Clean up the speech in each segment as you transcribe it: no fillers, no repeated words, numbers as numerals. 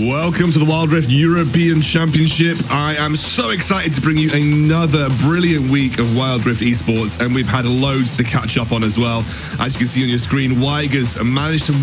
Welcome to the Wild Rift European Championship. I am so excited to bring you another brilliant week of Wild Rift Esports, and we've had loads to catch up on as well. As you can see on your screen, Weigers managed to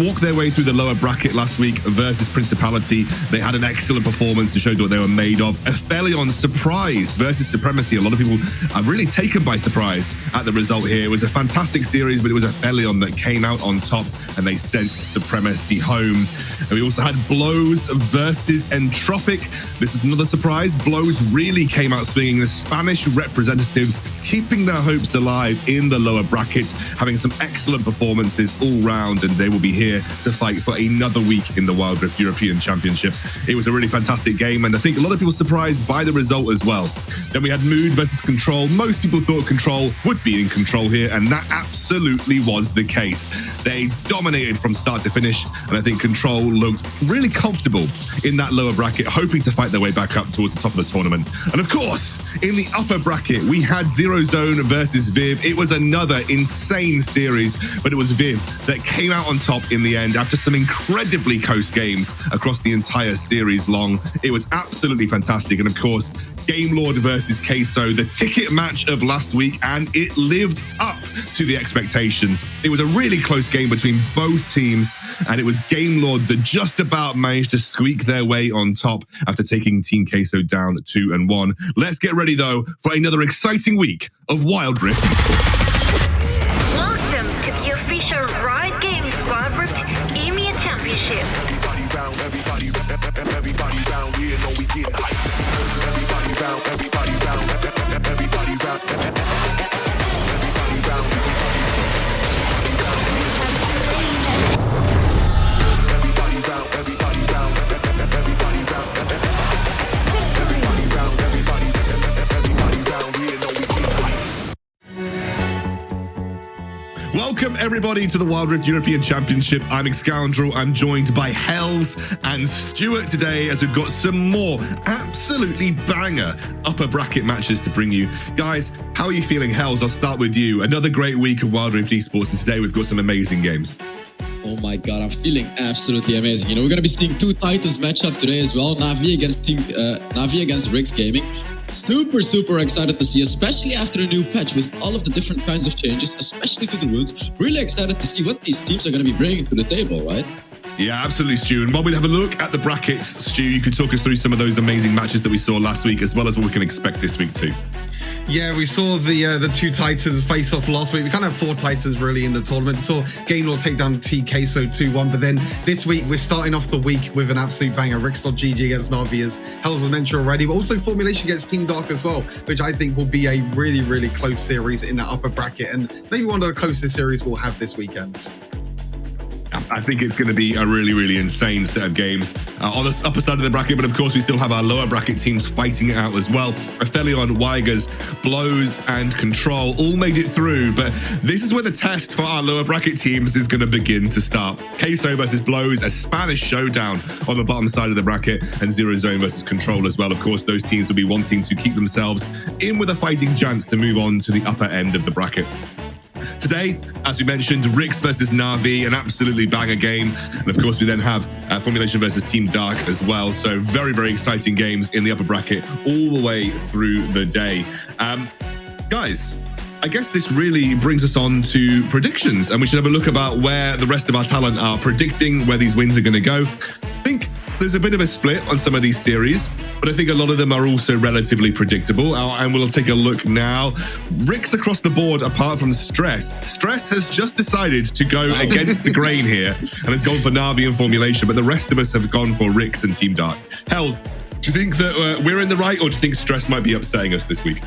walk their way through the lower bracket last week versus Principality. They had an excellent performance and showed what they were made of. Aphelion surprise versus Supremacy. A lot of people are really taken by surprise at the result here. It was a fantastic series, but it was Aphelion that came out on top and they sent Supremacy home. And we also had Blows versus Entropic. This is another surprise. Blows really came out swinging. The Spanish representatives keeping their hopes alive in the lower brackets, having some excellent performances all round, and they will be here to fight for another week in the Wild Rift European Championship. It was a really fantastic game, and I think a lot of people surprised by the result as well. Then we had Mood versus Control. Most people thought Control would be in control here, and that absolutely was the case. They dominated from start to finish, and I think Control looked really comfortable in that lower bracket, hoping to fight their way back up towards the top of the tournament. And of course, in the upper bracket, we had Zero Zone versus Viv. It was another insane series, but it was Viv that came out on top in the end after some incredibly close games across the entire series long. It was absolutely fantastic. And of course, Game Lord versus Queso, the ticket match of last week, and it lived up to the expectations. It was a really close game between both teams, and it was Game Lord that just about managed to squeak their way on top after taking Team Queso down 2-1. Let's get ready, though, for another exciting week of Wild Rift Esports. Welcome to the official RIX Games Wild Rift EMEA Championship. Everybody round here know we getting hyped. Everybody round. Welcome, everybody, to the Wild Rift European Championship. I'm Scoundrel. I'm joined by Hells and Stuart today as we've got some more absolutely banger upper bracket matches to bring you. Guys, how are you feeling? Hells, I'll start with you. Another great week of Wild Rift Esports, and today we've got some amazing games. Oh my god, I'm feeling absolutely amazing. You know, we're going to be seeing two titans match up today as well. NAVI against RIX Gaming. Super excited to see, especially after a new patch with all of the different kinds of changes, especially to the runes. Really excited to see what these teams are going to be bringing to the table, right? Yeah, absolutely, Stu. And while we have a look at the brackets, Stu, you can talk us through some of those amazing matches that we saw last week, as well as what we can expect this week too. Yeah, we saw the two Titans face off last week. We kind of have four Titans really in the tournament. We saw Game Lord take down Team Queso 2-1, but then this week we're starting off the week with an absolute banger. RIX.GG against NAVI, as Hells has mentioned already, but also Formulation against Team Dark as well, which I think will be a really close series in that upper bracket, and maybe one of the closest series we'll have this weekend. I think it's going to be a really insane set of games on the upper side of the bracket, but of course we still have our lower bracket teams fighting it out as well. Aphelion, Weigers, Blows and Control all made it through, but this is where the test for our lower bracket teams is going to begin to start. Queso versus Blows, a Spanish showdown on the bottom side of the bracket, and Zero Zone versus Control as well. Of course, those teams will be wanting to keep themselves in with a fighting chance to move on to the upper end of the bracket. Today, as we mentioned, RIX versus NAVI, an absolutely banger game. And of course, we then have Formulation versus Team Dark as well. So very exciting games in the upper bracket all the way through the day. Guys, I guess this really brings us on to predictions, and we should have a look about where the rest of our talent are predicting where these wins are going to go. I think there's a bit of a split on some of these series, but I think a lot of them are also relatively predictable. And we'll take a look now. RIX across the board, apart from Stress. Stress has just decided to go against the grain here and has gone for NAVI and Formulation, but the rest of us have gone for RIX and Team Dark. Hells, do you think that we're in the right, or do you think Stress might be upsetting us this week?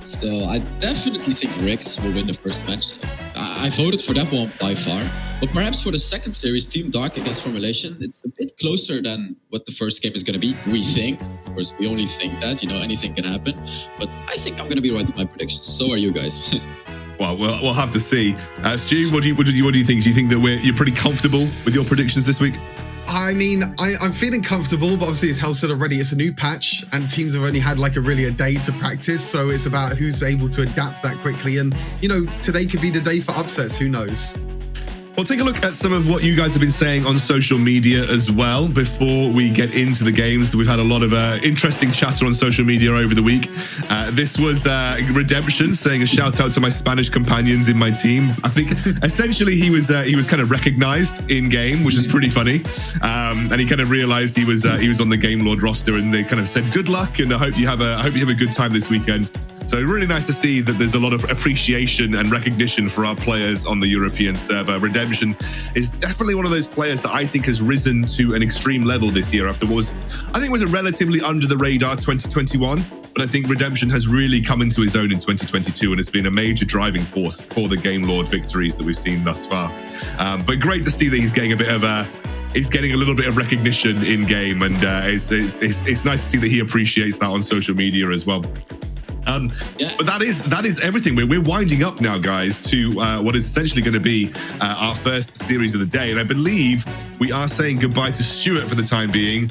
So I definitely think RIX will win the first match. I voted for that one by far. But perhaps for the second series, Team Dark against Formulation, it's a bit closer than what the first game is going to be, we think. Of course, we only think that, you know, anything can happen. But I think I'm going to be right with my predictions. So are you guys. Well, we'll have to see. Stu, what do you think? Do you think that you're pretty comfortable with your predictions this week? I mean, I'm feeling comfortable, but obviously, as Hell said already, it's a new patch and teams have only had like a day to practice. So it's about who's able to adapt that quickly. And, you know, today could be the day for upsets. Who knows? We'll take a look at some of what you guys have been saying on social media as well before we get into the games. We've had a lot of interesting chatter on social media over the week. This was Redemption saying a shout out to my Spanish companions in my team. I think essentially he was kind of recognized in game, which is pretty funny. And he kind of realized he was on the Game Lord roster, and they kind of said good luck and I hope you have a good time this weekend. So really nice to see that there's a lot of appreciation and recognition for our players on the European server. Redemption is definitely one of those players that I think has risen to an extreme level this year after what was, I think, was a relatively under the radar 2021. But I think Redemption has really come into his own in 2022 and has been a major driving force for the Game Lord victories that we've seen thus far. But great to see that he's getting a little bit of recognition in game, and it's nice to see that he appreciates that on social media as well. But that is everything. We're winding up now, guys, to what is essentially going to be our first series of the day, and I believe we are saying goodbye to Stuart for the time being.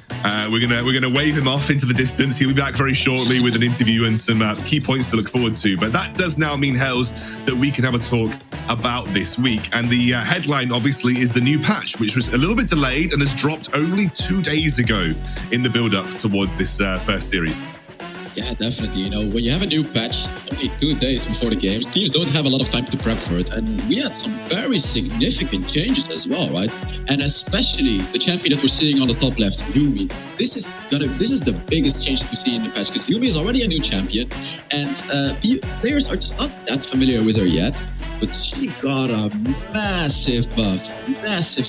We're gonna wave him off into the distance. He'll be back very shortly with an interview and some key points to look forward to. But that does now mean, Hells, that we can have a talk about this week. And the headline, obviously, is the new patch, which was a little bit delayed and has dropped only 2 days ago in the build-up towards this first series. Yeah, definitely. You know, when you have a new patch only 2 days before the games, teams don't have a lot of time to prep for it. And we had some very significant changes as well, right? And especially the champion that we're seeing on the top left, Yuumi. This is the biggest change that we see in the patch, because Yuumi is already a new champion, and players are just not that familiar with her yet. But she got a massive buff,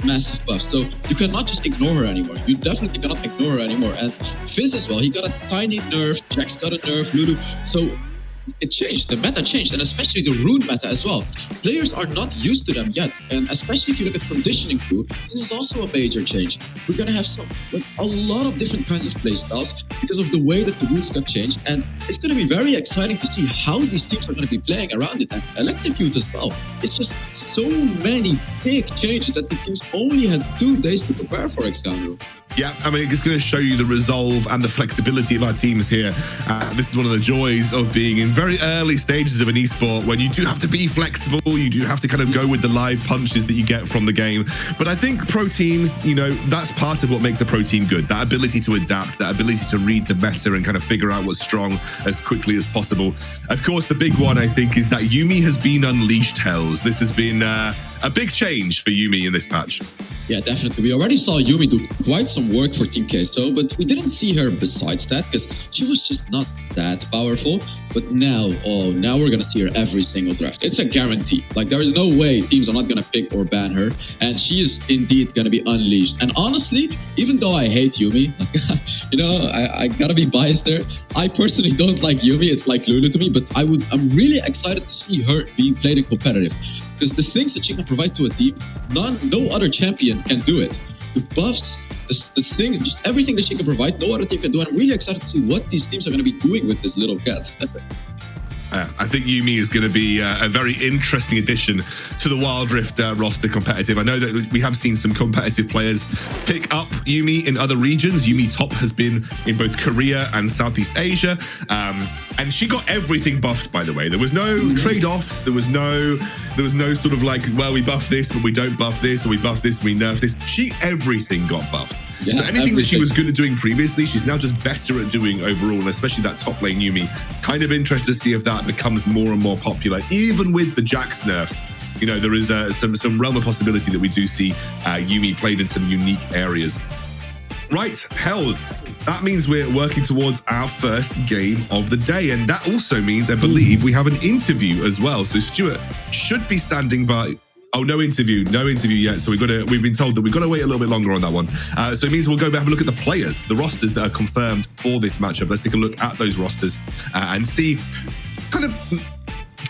massive buff. So you cannot just ignore her anymore. You definitely cannot ignore her anymore. And Fizz as well, he got a tiny nerf. Jax got a nerf, Lulu. So it changed, the meta changed, and especially the rune meta as well. Players are not used to them yet, and especially if you look at conditioning too, this is also a major change. We're gonna have a lot of different kinds of playstyles because of the way that the rules got changed, and it's gonna be very exciting to see how these teams are gonna be playing around it, and Electrocute as well. It's just so many big changes that the teams only had 2 days to prepare for, Xandro. Yeah, I mean, it's going to show you the resolve and the flexibility of our teams here. This is one of the joys of being in very early stages of an esport, when you do have to be flexible, you do have to kind of go with the live punches that you get from the game. But I think pro teams, you know, that's part of what makes a pro team good. That ability to adapt, that ability to read the meta and kind of figure out what's strong as quickly as possible. Of course, the big one, I think, is that Yuumi has been unleashed, Hells. This has been a big change for Yuumi in this patch. Yeah, definitely. We already saw Yuumi do quite some work for Team Queso, but we didn't see her besides that because she was just not that powerful. But now we're going to see her every single draft. It's a guarantee. Like, there is no way teams are not going to pick or ban her. And she is indeed going to be unleashed. And honestly, even though I hate Yuumi, you know, I got to be biased there. I personally don't like Yuumi. It's like Lulu to me. But I'm really excited to see her being played in competitive. Because the things that she can provide to a team, no other champion can do it. The buffs, the things, just everything that she can provide, no other team can do. And I'm really excited to see what these teams are going to be doing with this little cat. I think Yuumi is going to be a very interesting addition to the Wild Rift roster competitive. I know that we have seen some competitive players pick up Yuumi in other regions. Yuumi top has been in both Korea and Southeast Asia. And she got everything buffed, by the way. There was no trade-offs. There was no sort of like, well, we buff this, but we don't buff this, or we buff this, we nerf this. Everything got buffed. Yeah, so anything that she was good at doing previously, she's now just better at doing overall, and especially that top lane Yuumi. Kind of interested to see if that becomes more and more popular, even with the Jax nerfs. You know, there is some realm of possibility that we do see Yuumi played in some unique areas. Right, Hells, that means we're working towards our first game of the day, and that also means, I believe, we have an interview as well. So Stuart should be standing by. Oh, no interview yet. So we've been told that we've got to wait a little bit longer on that one. So it means we'll go back and have a look at the players, the rosters that are confirmed for this matchup. Let's take a look at those rosters and see, kind of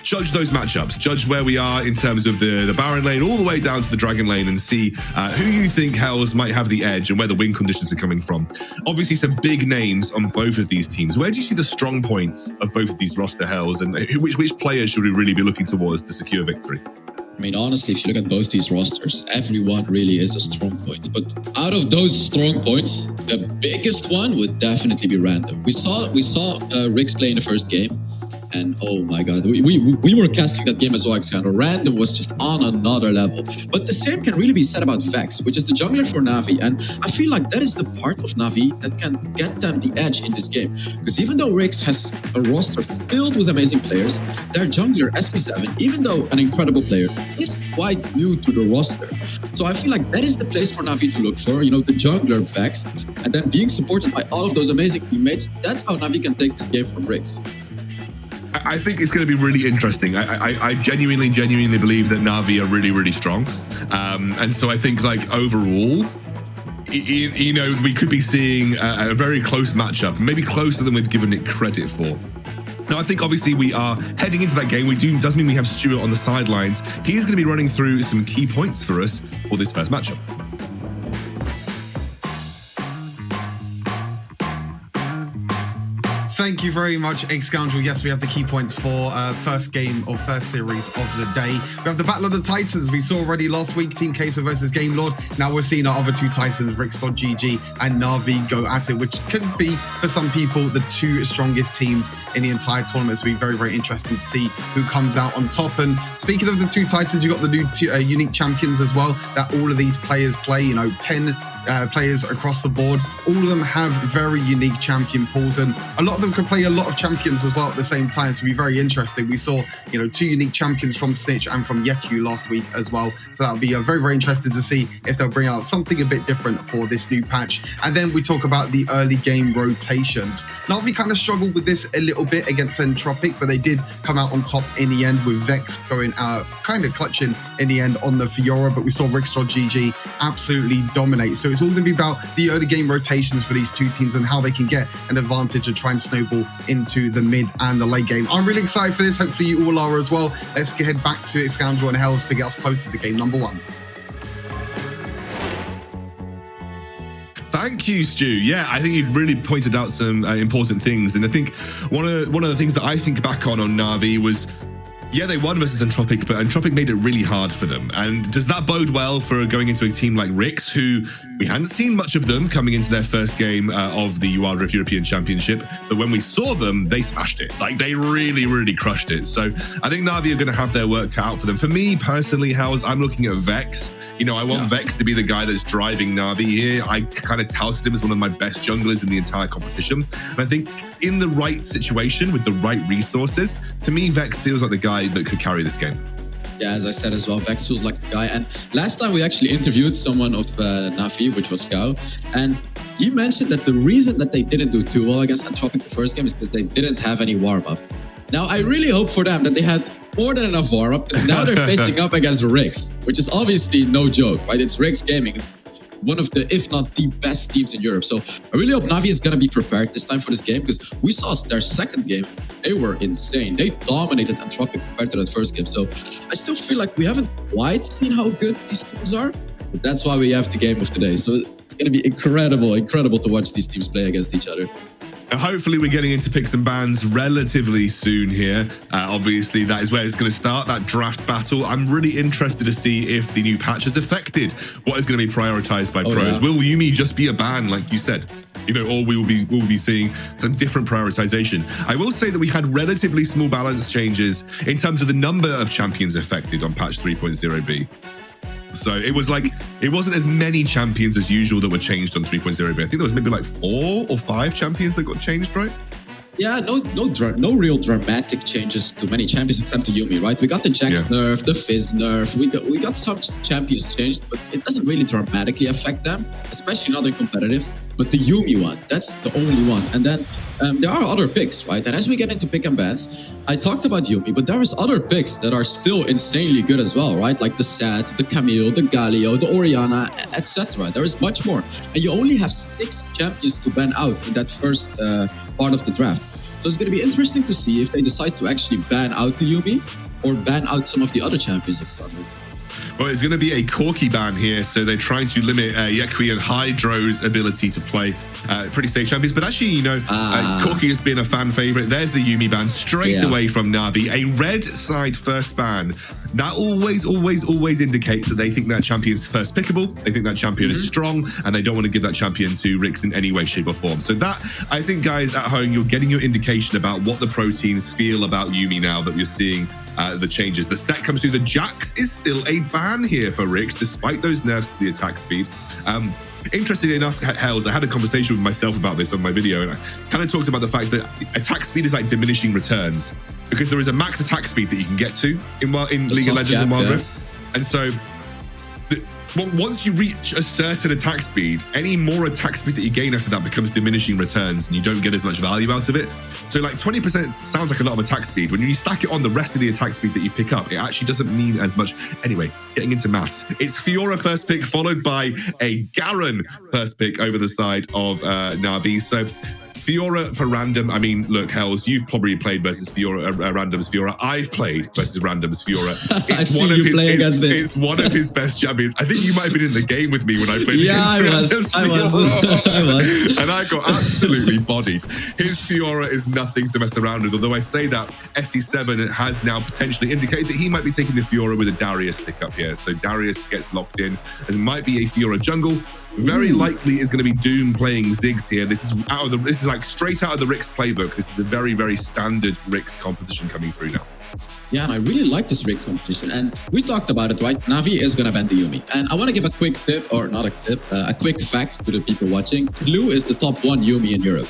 judge those matchups, judge where we are in terms of the Baron lane all the way down to the Dragon lane, and see who you think, Hells, might have the edge and where the win conditions are coming from. Obviously, some big names on both of these teams. Where do you see the strong points of both of these roster, Hells, and which players should we really be looking towards to secure victory? I mean, honestly, if you look at both these rosters, everyone really is a strong point. But out of those strong points, the biggest one would definitely be Random. We saw RIX play in the first game, And oh my god, we were casting that game as well, Xcandro. Random was just on another level. But the same can really be said about Vex, which is the jungler for Navi. And I feel like that is the part of Navi that can get them the edge in this game. Because even though RIX has a roster filled with amazing players, their jungler, SP7, even though an incredible player, is quite new to the roster. So I feel like that is the place for Navi to look for, you know, the jungler Vex, and then being supported by all of those amazing teammates. That's how Navi can take this game from RIX. I think it's going to be really interesting. I genuinely believe that Navi are really, really strong. And so I think, like, overall, you know, we could be seeing a very close matchup, maybe closer than we've given it credit for. Now, I think obviously we are heading into that game. Does mean we have Stuart on the sidelines. He's going to be running through some key points for us for this first matchup. Thank you very much, Egscoundrel. Yes, we have the key points for first game or first series of the day. We have the Battle of the Titans. We saw already last week, Team Queso versus Game Lord. Now we're seeing our other two Titans, RIX.GG and Navi, go at it, which could be, for some people, the two strongest teams in the entire tournament. It's going to be very, very interesting to see who comes out on top. And speaking of the two Titans, you've got the new unique champions as well that all of these players play, you know, 10 players across the board. All of them have very unique champion pools, and a lot of them can play a lot of champions as well at the same time. So it'll be very interesting. We saw, you know, two unique champions from Snitch and from Yeku last week as well. So that'll be very, very interesting to see if they'll bring out something a bit different for this new patch. And then we talk about the early game rotations. Now we kind of struggled with this a little bit against Entropic, but they did come out on top in the end, with Vex going kind of clutching in the end on the Fiora. But we saw RIX.GG absolutely dominate. So it's all going to be about the early game rotations for these two teams and how they can get an advantage and try and snowball into the mid and the late game. I'm really excited for this. Hopefully you all are as well. Let's head back to Scoundrel and Hells to get us closer to game number 1. Thank you, Stu. Yeah, I think you've really pointed out some important things. And I think one of the things that I think back on Navi was, yeah, they won versus Entropic, but Entropic made it really hard for them. And does that bode well for going into a team like RIX, who we hadn't seen much of them coming into their first game of the WREC European Championship, but when we saw them, they smashed it. Like, they really, really crushed it. So I think Navi are going to have their work cut out for them. For me, personally, Hells, I'm looking at Vex. You know, I want Vex to be the guy that's driving Navi here. I kind of touted him as one of my best junglers in the entire competition. And I think in the right situation, with the right resources, to me, Vex feels like the guy that could carry this game. Yeah, as I said as well, Vex feels like the guy. And last time we actually interviewed someone of Navi, which was Gao, and he mentioned that the reason that they didn't do too well against Entropic the first game is because they didn't have any warm-up. Now, I really hope for them that they had more than enough warm-up, because now they're facing up against RIX, which is obviously no joke, right? It's RIX Gaming. It's one of the, if not the best teams in Europe. So I really hope Navi is going to be prepared this time for this game, because we saw their second game. They were insane. They dominated Entropic compared to that first game. So I still feel like we haven't quite seen how good these teams are, but that's why we have the game of today. So it's going to be incredible to watch these teams play against each other. Hopefully we're getting into picks and bans relatively soon here. Obviously, that is where it's going to start, that draft battle. I'm really interested to see if the new patch has affected what is going to be prioritized by pros. Yeah. Will Yuumi just be a ban, like you said? You know, or we'll be seeing some different prioritization. I will say that we had relatively small balance changes in terms of the number of champions affected on patch 3.0b. So it was like, it wasn't as many champions as usual that were changed on 3.0b. I think there was maybe like 4 or 5 champions that got changed, right? Yeah, no real dramatic changes to many champions except to Yuumi, right? We got the Jax nerf, the Fizz nerf, we got some champions changed, but it doesn't really dramatically affect them, especially not in competitive. But the Yuumi one, that's the only one. And then there are other picks, right? And as we get into pick and bans, I talked about Yuumi, but there is other picks that are still insanely good as well, right? Like the Sat, the Camille, the Galio, the Orianna, etc. There is much more. And you only have 6 champions to ban out in that first part of the draft. So it's going to be interesting to see if they decide to actually ban out the Yuumi or ban out some of the other champions that's coming. Well, it's going to be a Corki ban here, so they're trying to limit Yekui and Hydro's ability to play pretty safe champions. But actually, you know, Corki has been a fan favorite. There's the Yuumi ban straight away from Navi. A red side first ban that always indicates that they think that champion's first pickable. They think that champion is strong, and they don't want to give that champion to RIX in any way, shape, or form. So that, I think, guys, at home, you're getting your indication about what the pro teams feel about Yuumi now that we're seeing the changes. The set comes through. The Jax is still a ban here for RIX, despite those nerfs to the attack speed. Interestingly enough, Hells, I had a conversation with myself about this on my video, and I kind of talked about the fact that attack speed is like diminishing returns, because there is a max attack speed that you can get to in League of Legends and Wild Rift. And so once you reach a certain attack speed, any more attack speed that you gain after that becomes diminishing returns, and you don't get as much value out of it. So like 20% sounds like a lot of attack speed. When you stack it on the rest of the attack speed that you pick up, it actually doesn't mean as much. Anyway, getting into maths, it's Fiora first pick, followed by a Garen first pick over the side of Navi. So Fiora for random. I mean, look, Hells, you've probably played versus Fiora, random's Fiora. I've played versus random's Fiora. I've seen you play against it. It's one of his best champions. I think you might have been in the game with me when I played against I was. And I got absolutely bodied. His Fiora is nothing to mess around with, although I say that SE7 has now potentially indicated that he might be taking the Fiora with a Darius pickup here. So Darius gets locked in. It might be a Fiora jungle. Very likely is going to be Doom playing Ziggs here. This is like straight out of the RIX playbook. This is a very, very standard RIX composition coming through now. Yeah, and I really like this RIX competition. And we talked about it, right? Navi is going to ban the Yuumi. And I want to give a quick tip, or not a tip, a quick fact to the people watching. Blue is the top 1 Yuumi in Europe.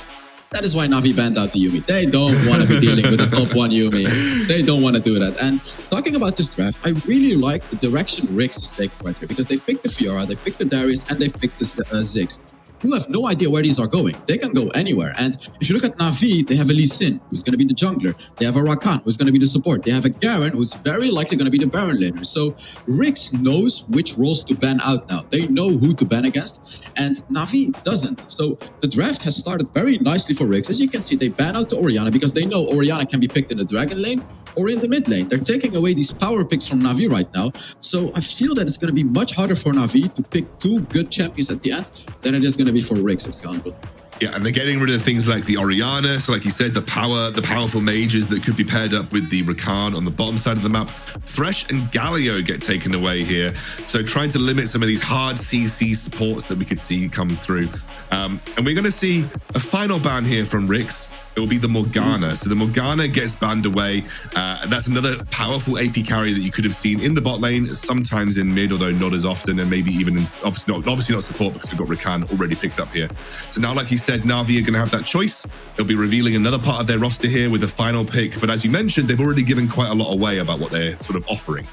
That is why Navi banned out the Yuumi. They don't want to be dealing with the top 1 Yuumi. They don't want to do that. And talking about this draft, I really like the direction RIX is taking right here, because they've picked the Fiora, they've picked the Darius, and they've picked the Ziggs. You have no idea where these are going. They can go anywhere. And if you look at Navi, they have a Lee Sin, who's going to be the jungler. They have a Rakan, who's going to be the support. They have a Garen, who's very likely going to be the Baron laner. So RIX knows which roles to ban out now. They know who to ban against, and Navi doesn't. So the draft has started very nicely for RIX. As you can see, they ban out the Orianna because they know Orianna can be picked in the Dragon lane or in the mid lane. They're taking away these power picks from Navi right now. So I feel that it's going to be much harder for Navi to pick 2 good champions at the end than it is going to be for RIX, example. Yeah, and they're getting rid of things like the Orianna. So like you said, the powerful mages that could be paired up with the Rakan on the bottom side of the map. Thresh and Galio get taken away here. So trying to limit some of these hard CC supports that we could see come through. And we're going to see a final ban here from RIX. It will be the Morgana. So the Morgana gets banned away. That's another powerful AP carry that you could have seen in the bot lane, sometimes in mid, although not as often, and maybe even in, obviously not support, because we've got Rakan already picked up here. So now, like you said, Navi are going to have that choice. They'll be revealing another part of their roster here with a final pick. But as you mentioned, they've already given quite a lot away about what they're sort of offering.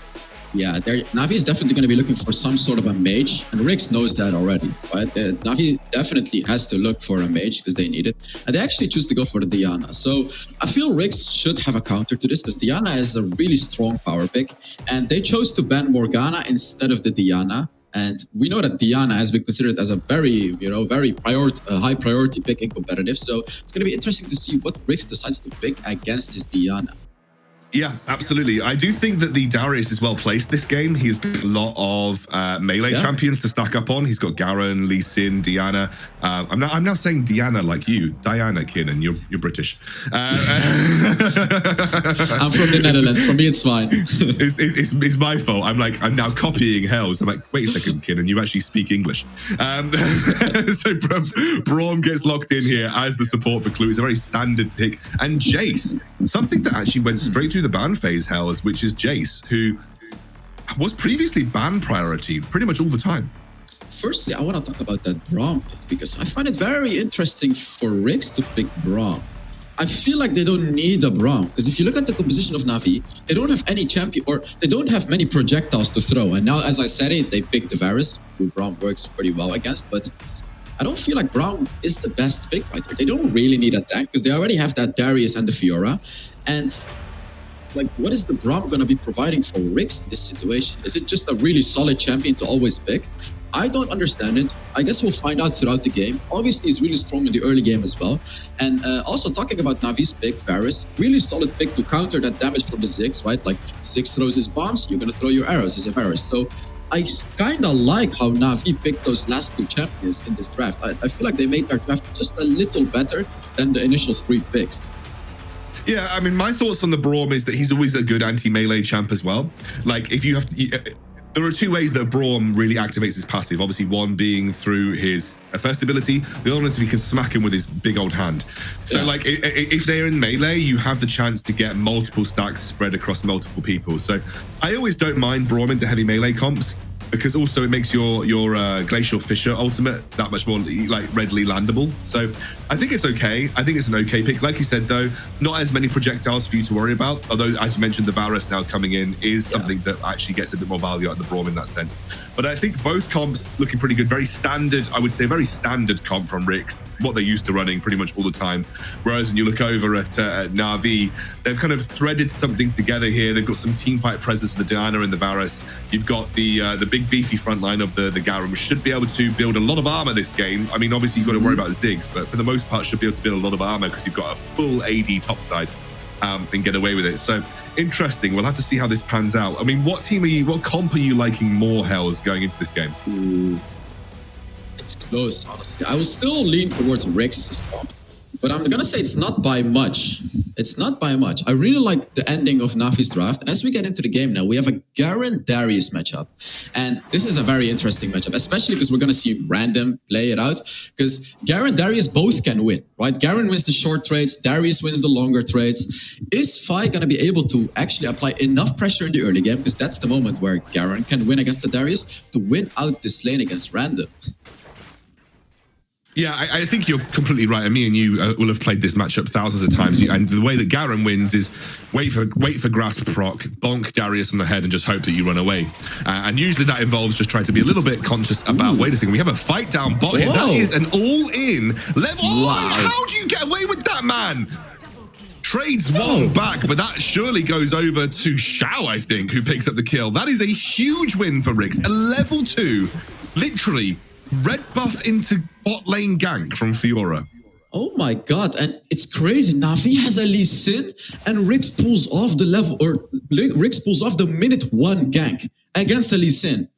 Yeah, Navi is definitely going to be looking for some sort of a mage, and RIX knows that already. But Navi definitely has to look for a mage because they need it, and they actually choose to go for the Diana. So I feel RIX should have a counter to this, because Diana is a really strong power pick, and they chose to ban Morgana instead of the Diana. And we know that Diana has been considered as a very, high priority pick in competitive. So it's going to be interesting to see what RIX decides to pick against this Diana. Yeah, absolutely. I do think that the Darius is well placed this game. He's got a lot of melee champions to stack up on. He's got Garen, Lee Sin, Diana. I'm now saying Diana like you, Diana Kinnan. You're British. I'm from the Netherlands. For me, it's fine. It's my fault. I'm now copying Hells. I'm like, wait a second, Kinnan, you actually speak English. So Braum gets locked in here as the support for Clue. It's a very standard pick. And Jace, something that actually went straight through the ban phase, Hells, which is Jace, who was previously ban priority pretty much all the time. Firstly, I want to talk about that Braum pick, because I find it very interesting for RIX to pick Braum. I feel like they don't need a Braum, because if you look at the composition of Navi, they don't have any champion, or they don't have many projectiles to throw. And now, as I said it, they picked the Varus, who Braum works pretty well against, but I don't feel like Braum is the best pick right there. They don't really need a tank, because they already have that Darius and the Fiora. And like, what is the Braum going to be providing for RIX in this situation? Is it just a really solid champion to always pick? I don't understand it. I guess we'll find out throughout the game. Obviously, he's really strong in the early game as well. And also talking about Navi's pick, Varus, really solid pick to counter that damage from the Ziggs, right? Like, Ziggs throws his bombs, you're going to throw your arrows as a Varus. So I kind of like how Navi picked those last 2 champions in this draft. I feel like they made their draft just a little better than the initial 3 picks. Yeah, I mean, my thoughts on the Braum is that he's always a good anti-melee champ as well. Like, if you have to... There are two ways that Braum really activates his passive. Obviously, one being through his first ability. The other one is if he can smack him with his big old hand. So, like, if they're in melee, you have the chance to get multiple stacks spread across multiple people. So, I always don't mind Braum into heavy melee comps, because also it makes your Glacial Fissure ultimate that much more like readily landable. So I think it's okay. I think it's an okay pick. Like you said, though, not as many projectiles for you to worry about. Although, as you mentioned, the Varus now coming in is something that actually gets a bit more value out of the Braum in that sense. But I think both comps looking pretty good. Very standard, I would say, very standard comp from RIX, what they're used to running pretty much all the time. Whereas when you look over at NAVI, they've kind of threaded something together here. They've got some teamfight presence with the Diana and the Varus. You've got the big beefy front line of the Garen, which should be able to build a lot of armor this game. I mean, obviously you've got to worry about Ziggs, but for the most part should be able to build a lot of armor because you've got a full AD topside and get away with it. So interesting. We'll have to see how this pans out. I mean, what comp are you liking more, Hells, going into this game? It's close, honestly. I will still lean towards RIX's comp, but I'm gonna say it's not by much. It's not by much. I really like the ending of Navi's draft. And as we get into the game now, we have a Garen-Darius matchup. And this is a very interesting matchup, especially because we're going to see Random play it out. Because Garen-Darius both can win, right? Garen wins the short trades, Darius wins the longer trades. Is Fi going to be able to actually apply enough pressure in the early game? Because that's the moment where Garen can win against the Darius to win out this lane against Random. Yeah, I think you're completely right. And me and you will have played this matchup thousands of times. And the way that Garen wins is wait for grasp proc, bonk Darius on the head, and just hope that you run away. And usually that involves just trying to be a little bit conscious about, wait a second, we have a fight down bot here. That is an all-in level. Wow. How do you get away with that, man? Trades one back, but that surely goes over to Xiao, I think, who picks up the kill. That is a huge win for RIX. A level 2, literally, red buff into bot lane gank from Fiora. Oh my god, and it's crazy. Navi has a Lee Sin and RIX pulls off the level, or RIX pulls off the minute 1 gank against a Lee Sin.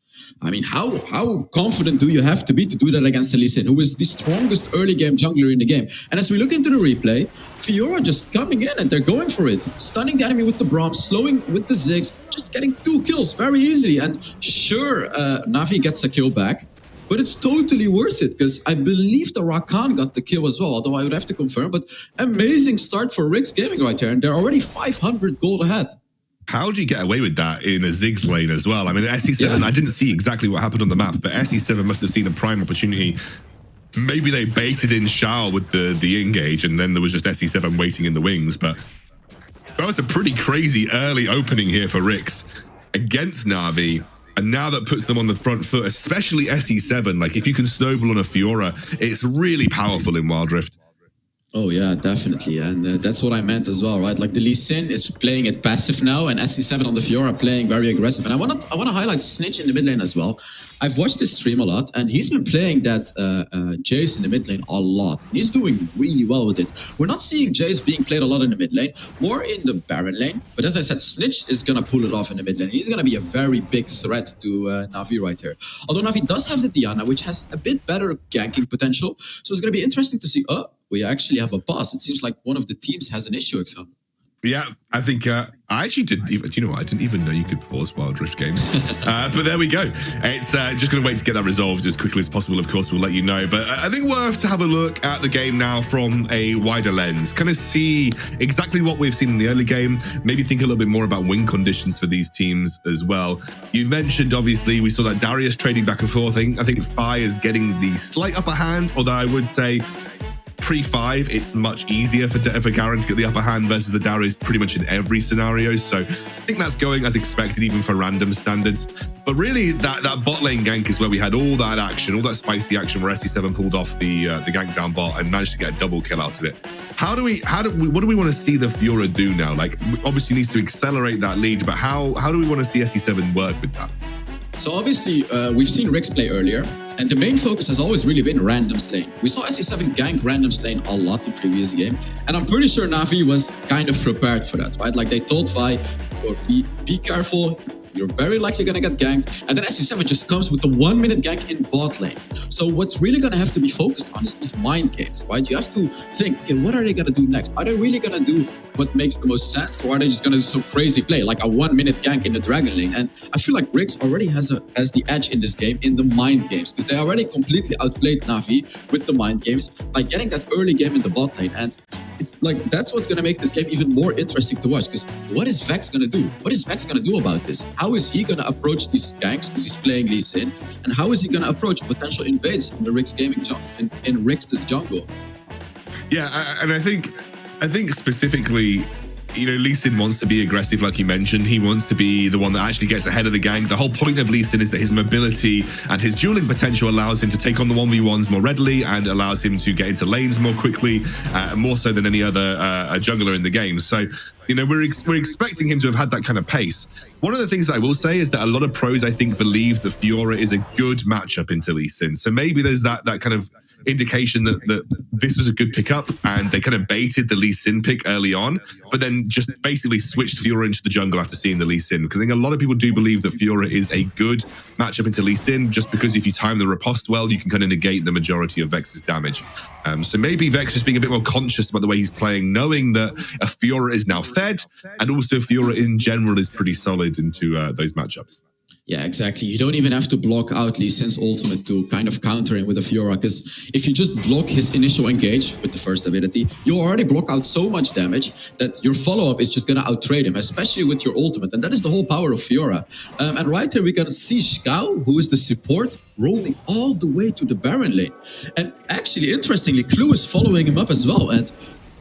I mean, how confident do you have to be to do that against a Lee Sin, who is the strongest early game jungler in the game? And as we look into the replay, Fiora just coming in and they're going for it. Stunning the enemy with the Braum, slowing with the Ziggs, just getting 2 kills very easily. And sure, Navi gets a kill back. But it's totally worth it because I believe the Rakan got the kill as well, although I would have to confirm. But amazing start for RIX Gaming right there. And they're already 500 gold ahead. How do you get away with that in a Ziggs lane as well? I mean, SE7, I didn't see exactly what happened on the map, but SE7 must have seen a prime opportunity. Maybe they baited in Xiao with the engage, and then there was just SE7 waiting in the wings. But that was a pretty crazy early opening here for RIX against Na'Vi. And now that puts them on the front foot, especially SE7. Like, if you can snowball on a Fiora, it's really powerful in Wild Rift. Oh yeah, definitely, and that's what I meant as well, right? Like the Lee Sin is playing it passive now, and SE7 on the Fiora playing very aggressive. And I want to highlight Snitch in the mid lane as well. I've watched his stream a lot, and he's been playing that Jace in the mid lane a lot. He's doing really well with it. We're not seeing Jace being played a lot in the mid lane, more in the Baron lane. But as I said, Snitch is gonna pull it off in the mid lane. He's gonna be a very big threat to Navi right here. Although Navi does have the Diana, which has a bit better ganking potential, so it's gonna be interesting to see. We actually have a pause. It seems like one of the teams has an issue, Exxon. Yeah, I think I actually didn't even, you know what, I didn't even know you could pause Wild Rift games. But there we go. It's just going to wait to get that resolved as quickly as possible. Of course, we'll let you know. But I think worth to have a look at the game now from a wider lens. Kind of see exactly what we've seen in the early game. Maybe think a little bit more about win conditions for these teams as well. You mentioned, obviously, we saw that Darius trading back and forth. I think Fi is getting the slight upper hand, although I would say pre-5, it's much easier for Garen to get the upper hand versus the Darius pretty much in every scenario. So I think that's going as expected, even for random standards. But really, that bot lane gank is where we had all that action, all that spicy action where SE7 pulled off the gank down bot and managed to get a double kill out of it. What do we want to see the Fiora do now? Like, obviously needs to accelerate that lead, but how do we want to see SE7 work with that? So obviously, we've seen RIX play earlier, and the main focus has always really been random lane. We saw SE7 gank random lane a lot in previous game, and I'm pretty sure Navi was kind of prepared for that, right? Like they told Vi, be careful, You're very likely going to get ganked. And then SC7 just comes with the 1 minute gank in bot lane. So what's really going to have to be focused on is these mind games, right? You have to think, okay, what are they going to do next? Are they really going to do what makes the most sense? Or are they just going to do some crazy play, like a 1 minute gank in the Dragon lane? And I feel like RIX already has the edge in this game in the mind games, because they already completely outplayed Navi with the mind games by getting that early game in the bot lane. And it's like, that's what's going to make this game even more interesting to watch, because what is Vex going to do? What is Vex going to do about this? How is he going to approach these ganks, because he's playing Lee Sin? And how is he going to approach potential invades in the RIX gaming in RIX's jungle? Yeah, and I think specifically, you know, Lee Sin wants to be aggressive, like you mentioned. He wants to be the one that actually gets ahead of the gang. The whole point of Lee Sin is that his mobility and his dueling potential allows him to take on the 1v1s more readily and allows him to get into lanes more quickly, more so than any other jungler in the game. So, you know, we're expecting him to have had that kind of pace. One of the things that I will say is that a lot of pros, I think, believe that Fiora is a good matchup into Lee Sin. So maybe there's that kind of indication that this was a good pickup, and they kind of baited the Lee Sin pick early on, but then just basically switched Fiora into the jungle after seeing the Lee Sin. Because I think a lot of people do believe that Fiora is a good matchup into Lee Sin, just because if you time the riposte well, you can kind of negate the majority of Vex's damage. So maybe Vex just being a bit more conscious about the way he's playing, knowing that a Fiora is now fed, and also Fiora in general is pretty solid into those matchups. Yeah, exactly. You don't even have to block out Lee Sin's ultimate to kind of counter him with a Fiora, because if you just block his initial engage with the first ability, you already block out so much damage that your follow-up is just going to outtrade him, especially with your ultimate. And that is the whole power of Fiora. And right here, we're going to see Skau, who is the support, rolling all the way to the Baron lane. And actually, interestingly, Clue is following him up as well. And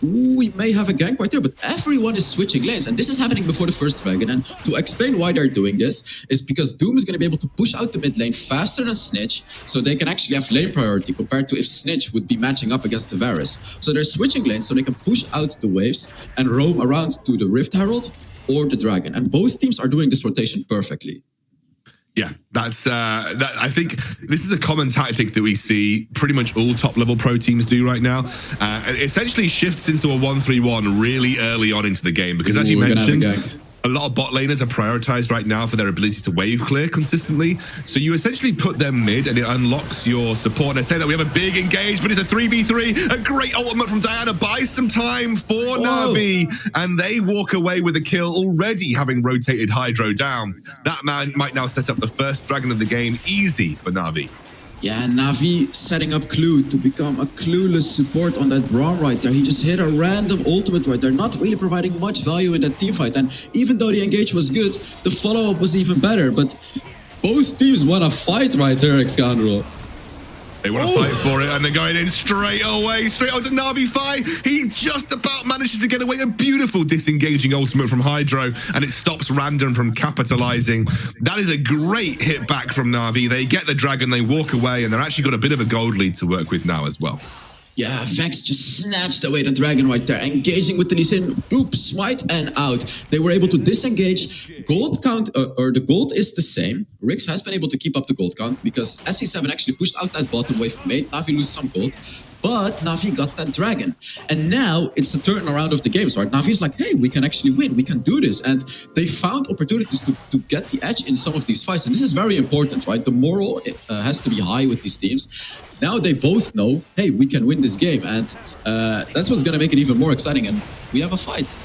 we may have a gank right there, but everyone is switching lanes, and this is happening before the first dragon. And to explain why they're doing this is because Doom is going to be able to push out the mid lane faster than Snitch, so they can actually have lane priority compared to if Snitch would be matching up against the Varus. So they're switching lanes so they can push out the waves and roam around to the Rift Herald or the Dragon. And both teams are doing this rotation perfectly. Yeah, that's I think this is a common tactic that we see pretty much all top-level pro teams do right now. It essentially shifts into a 1-3-1 really early on into the game, because as you mentioned, a lot of bot laners are prioritized right now for their ability to wave clear consistently. So you essentially put them mid and it unlocks your support. And I say that we have a big engage, but it's a 3v3. A great ultimate from Diana buys some time for Navi, and they walk away with a kill, already having rotated Hydro down. That man might now set up the first dragon of the game, easy for Navi. Yeah, Navi setting up Clue to become a clueless support on that Braum right there. He just hit a random ultimate right there, not really providing much value in that teamfight. And even though the engage was good, the follow-up was even better. But both teams want to fight right there, Excandro. They want to fight for it, and they're going in straight away, straight onto Navi Fi. He just about manages to get away. A beautiful disengaging ultimate from Hydro, and it stops Random from capitalizing. That is a great hit back from Navi. They get the dragon, they walk away, and they're actually got a bit of a gold lead to work with now as well. Yeah, Vex just snatched away the dragon right there, engaging with the Lee Sin, boop, smite, and out. They were able to disengage. Gold count, or the gold is the same. RIX has been able to keep up the gold count because SC7 actually pushed out that bottom wave, made Navi lose some gold, but Navi got that dragon. And now it's the turnaround of the games, right? Navi's like, hey, we can actually win, we can do this. And they found opportunities to get the edge in some of these fights. And this is very important, right? The moral has to be high with these teams. Now they both know, hey, we can win this game. And that's what's going to make it even more exciting. And we have a fight.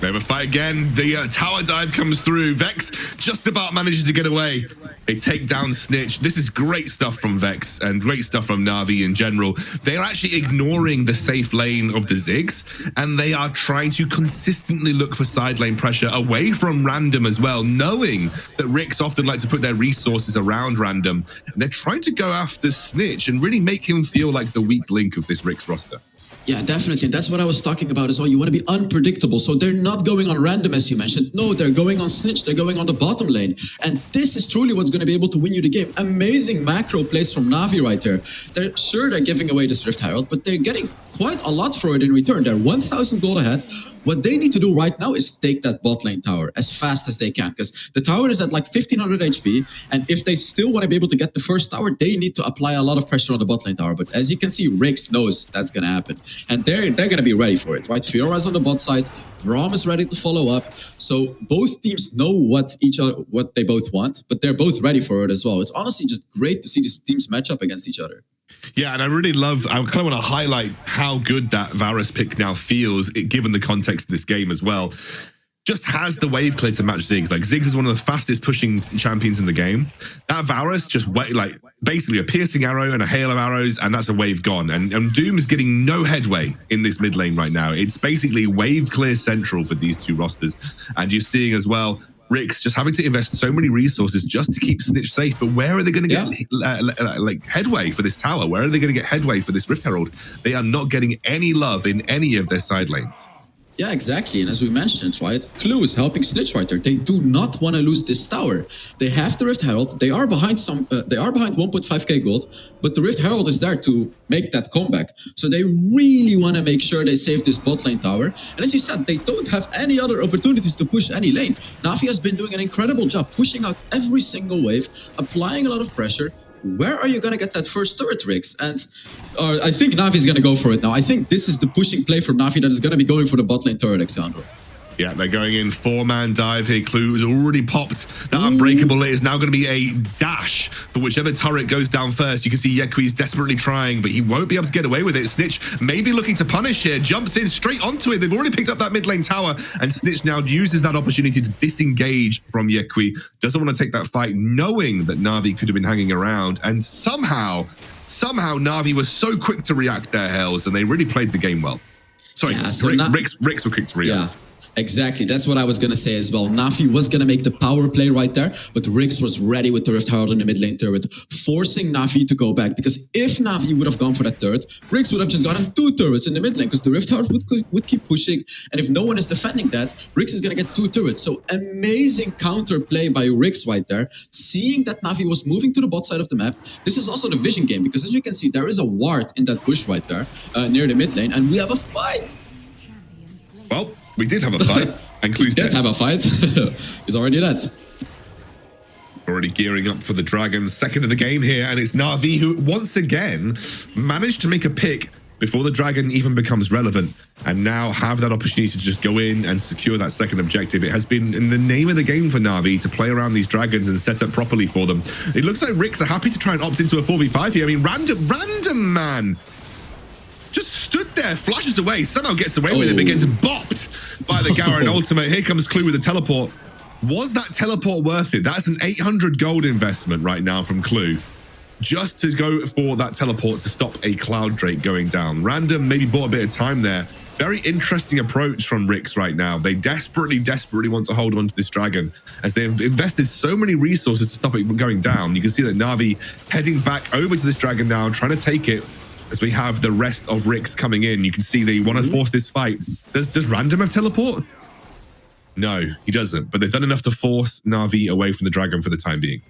We have a fight again. The tower dive comes through. Vex just about manages to get away. They take down Snitch. This is great stuff from Vex and great stuff from Navi in general. They are actually ignoring the safe lane of the Ziggs, and they are trying to consistently look for side lane pressure away from Random as well, knowing that RIX often like to put their resources around Random. And they're trying to go after Snitch and really make him feel like the weak link of this RIX roster. Yeah, definitely. And that's what I was talking about as well. You want to be unpredictable. So they're not going on Random, as you mentioned. No, they're going on Snitch. They're going on the bottom lane. And this is truly what's going to be able to win you the game. Amazing macro plays from Navi right here. They're giving away this Rift Herald, but they're getting quite a lot for it in return. They're 1,000 gold ahead. What they need to do right now is take that bot lane tower as fast as they can, because the tower is at like 1500 HP, and if they still want to be able to get the first tower, they need to apply a lot of pressure on the bot lane tower. But as you can see, RIX knows that's going to happen, and they're going to be ready for it, right? Fiora's on the bot side, Braum is ready to follow up, so both teams know what they both want, but they're both ready for it as well. It's honestly just great to see these teams match up against each other. Yeah, and I kind of want to highlight how good that Varus pick now feels, given the context of this game as well. Just has the wave clear to match Ziggs. Like, Ziggs is one of the fastest pushing champions in the game. That Varus just like basically a piercing arrow and a hail of arrows, and that's a wave gone. And Doom is getting no headway in this mid lane right now. It's basically wave clear central for these two rosters. And you're seeing as well RIX just having to invest so many resources just to keep Snitch safe. But where are they going to get like headway for this tower? Where are they going to get headway for this Rift Herald? They are not getting any love in any of their side lanes. Yeah, exactly. And as we mentioned, right, Clue is helping Snitch right there. They do not want to lose this tower. They have the Rift Herald. They are behind 1.5k gold, but the Rift Herald is there to make that comeback. So they really want to make sure they save this bot lane tower. And as you said, they don't have any other opportunities to push any lane. Navi has been doing an incredible job pushing out every single wave, applying a lot of pressure. Where are you going to get that first turret, RIX? And I think Navi is going to go for it now. I think this is the pushing play for Navi that is going to be going for the bot lane turret, Alexandro. Yeah, they're going in 4-man dive here. Clue has already popped. That unbreakable is now going to be a dash for whichever turret goes down first. You can see Yekui's desperately trying, but he won't be able to get away with it. Snitch maybe looking to punish here, jumps in straight onto it. They've already picked up that mid lane tower, and Snitch now uses that opportunity to disengage from Yekui. Doesn't want to take that fight, knowing that Navi could have been hanging around, and somehow Navi was so quick to react their hells, and they really played the game well. Sorry, yeah, so RIX were quick to react. Yeah. Exactly, that's what I was going to say as well. Navi was going to make the power play right there, but RIX was ready with the Rift Herald in the mid lane turret, forcing Navi to go back. Because if Navi would have gone for that turret, RIX would have just gotten 2 turrets in the mid lane, because the Rift Herald would keep pushing. And if no one is defending that, RIX is going to get 2 turrets. So amazing counter play by RIX right there, seeing that Navi was moving to the bot side of the map. This is also the vision game, because as you can see, there is a ward in that bush right there near the mid lane, and we have a fight. Well, we did have a fight, and Clue's dead. Have a fight. He's already dead. Already gearing up for the Dragons. Second of the game here, and it's Navi who once again managed to make a pick before the Dragon even becomes relevant, and now have that opportunity to just go in and secure that second objective. It has been in the name of the game for Navi to play around these Dragons and set up properly for them. It looks like RIX are happy to try and opt into a 4v5 here. I mean, random man just stood there, flashes away, somehow gets away with it, but gets bopped by the Garen ultimate. Here comes Clue with the teleport. Was that teleport worth it? That's an 800 gold investment right now from Clue, just to go for that teleport to stop a Cloud Drake going down. Random maybe bought a bit of time there. Very interesting approach from RIX right now. They desperately want to hold on to this Dragon, as they've invested so many resources to stop it from going down. You can see that Navi heading back over to this Dragon now, trying to take it. As we have the rest of RIX coming in, you can see they want to force this fight. Does Random have teleport? No, he doesn't. But they've done enough to force Navi away from the Dragon for the time being.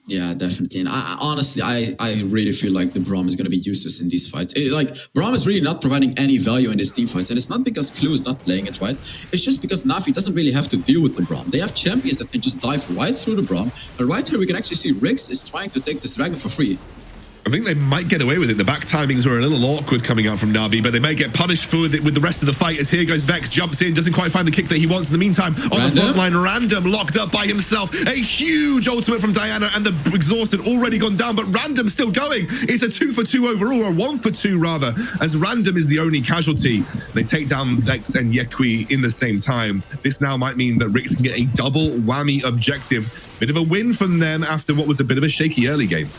Yeah, definitely. And honestly, I really feel like the Braum is going to be useless in these fights. Braum is really not providing any value in these team fights. And it's not because Clue is not playing it right. It's just because Navi doesn't really have to deal with the Braum. They have champions that can just dive right through the Braum. And right here, we can actually see RIX is trying to take this Dragon for free. I think they might get away with it. The back timings were a little awkward coming out from Navi, but they may get punished for it with the rest of the fight, as here goes Vex, jumps in, doesn't quite find the kick that he wants. In the meantime, on the front line, Random locked up by himself. A huge ultimate from Diana, and the exhaust had already gone down, but Random still going. It's a 2-for-2 overall, or a 1-for-2 rather, as Random is the only casualty. They take down Vex and Yekui in the same time. This now might mean that RIX can get a double whammy objective. Bit of a win from them after what was a bit of a shaky early game.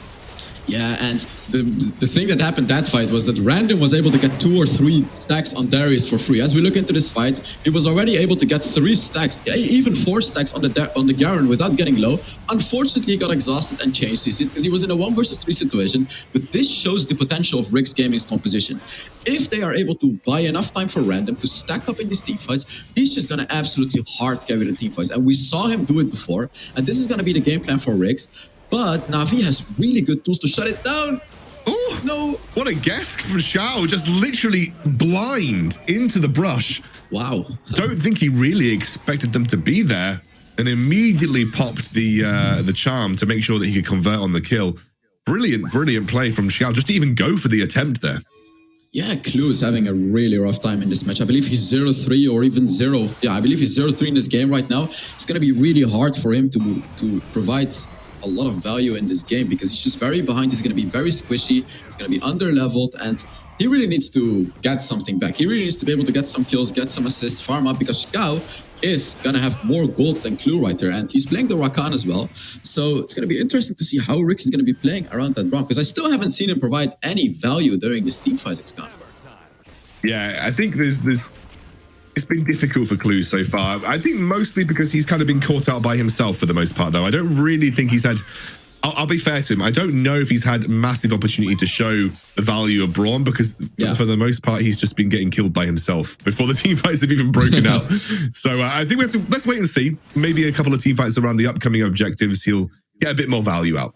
Yeah, and the thing that happened that fight was that Random was able to get 2 or 3 stacks on Darius for free. As we look into this fight, he was already able to get 3 stacks, even 4 stacks on the Garen without getting low. Unfortunately, he got exhausted and changed his because he was in a 1 versus 3 situation. But this shows the potential of RIX Gaming's composition. If they are able to buy enough time for Random to stack up in these team fights, he's just going to absolutely hard carry the team fights. And we saw him do it before. And this is going to be the game plan for RIX. But Navi has really good tools to shut it down. Oh, no. What a guess from Xiao. Just literally blind into the brush. Wow. Don't think he really expected them to be there, and immediately popped the charm to make sure that he could convert on the kill. Brilliant play from Xiao, just to even go for the attempt there. Yeah, Clue is having a really rough time in this match. I believe he's 0-3 or even 0. Yeah, I believe he's 0-3 in this game right now. It's going to be really hard for him to provide a lot of value in this game because he's just very behind. He's going to be very squishy. It's going to be under-leveled, and he really needs to get something back. He really needs to be able to get some kills, get some assists, farm up, because Xiao is going to have more gold than Clue right there, and he's playing the Rakan as well. So it's going to be interesting to see how RIX is going to be playing around that round, because I still haven't seen him provide any value during this team fight. It's gone. Yeah, I think it's been difficult for Clue so far. I think mostly because he's kind of been caught out by himself for the most part, though. I don't really think he's had... I'll be fair to him. I don't know if he's had massive opportunity to show the value of Braum, because for the most part, he's just been getting killed by himself before the team fights have even broken out. So I think we have to... Let's wait and see. Maybe a couple of team fights around the upcoming objectives, he'll get a bit more value out.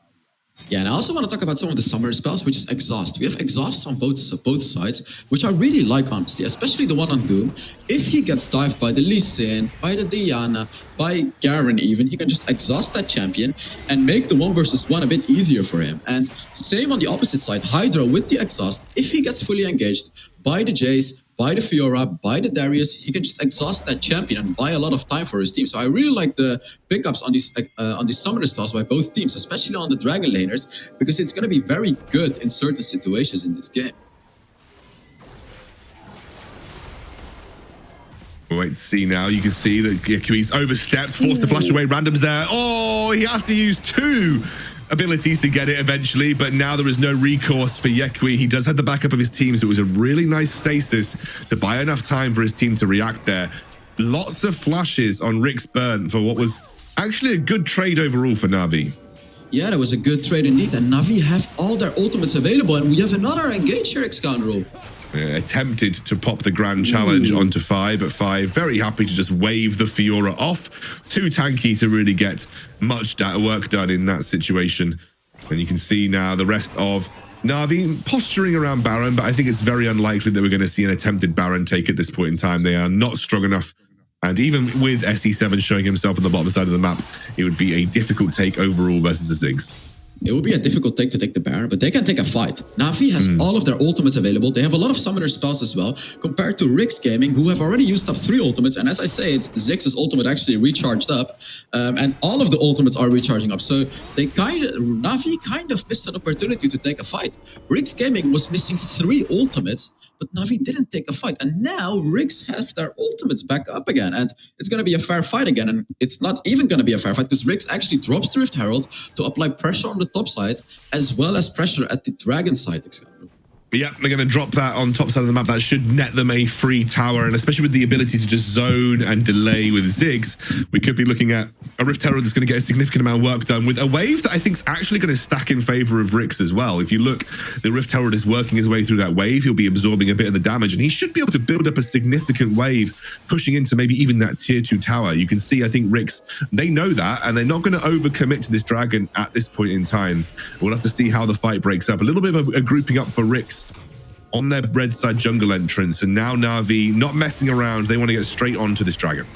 Yeah, and I also want to talk about some of the summoner spells, which is Exhaust. We have Exhausts on both sides, which I really like, honestly, especially the one on Doom. If he gets dived by the Lee Sin, by the Diana, by Garen even, he can just exhaust that champion and make the 1v1 a bit easier for him. And same on the opposite side, Hydra with the Exhaust, if he gets fully engaged by the Jace, by the Fiora, by the Darius, he can just exhaust that champion and buy a lot of time for his team. So I really like the pickups on these summoner spells by both teams, especially on the Dragon laners, because it's going to be very good in certain situations in this game. We'll wait to see now. You can see that Yakui's overstepped, forced to flash away randoms there. Oh, he has to use 2 abilities to get it eventually, but now there is no recourse for Yekui. He does have the backup of his team, so it was a really nice stasis to buy enough time for his team to react there. Lots of flashes on RIX burn for what was actually a good trade overall for Navi. Yeah, that was a good trade indeed, and Navi have all their ultimates available, and we have another engage here, Excalibur. Attempted to pop the grand challenge onto 5 at 5. Very happy to just wave the Fiora off. Too tanky to really get much work done in that situation. And you can see now the rest of Navi posturing around Baron, but I think it's very unlikely that we're going to see an attempted Baron take at this point in time. They are not strong enough. And even with SE7 showing himself on the bottom side of the map, it would be a difficult take overall versus the Ziggs. It would be a difficult take to take the Baron, but they can take a fight. Navi has all of their ultimates available. They have a lot of summoner spells as well, compared to RIX Gaming, who have already used up 3 ultimates. And as I say, Ziggs' ultimate actually recharged up, and all of the ultimates are recharging up. So Navi kind of missed an opportunity to take a fight. RIX Gaming was missing 3 ultimates, but Navi didn't take a fight. And now RIX have their ultimates back up again, and it's going to be a fair fight again. And it's not even going to be a fair fight, because RIX actually drops the Rift Herald to apply pressure on the top side, as well as pressure at the Dragon side. Yeah, they're going to drop that on top side of the map. That should net them a free tower, and especially with the ability to just zone and delay with Ziggs, we could be looking at a Rift Herald that's going to get a significant amount of work done with a wave that I think is actually going to stack in favor of RIX as well. If you look, the Rift Herald is working his way through that wave. He'll be absorbing a bit of the damage, and he should be able to build up a significant wave, pushing into maybe even that tier 2 tower. You can see, I think RIX, they know that, and they're not going to overcommit to this Dragon at this point in time. We'll have to see how the fight breaks up. A little bit of a grouping up for RIX on their red side jungle entrance, and now Navi not messing around. They want to get straight onto this Dragon.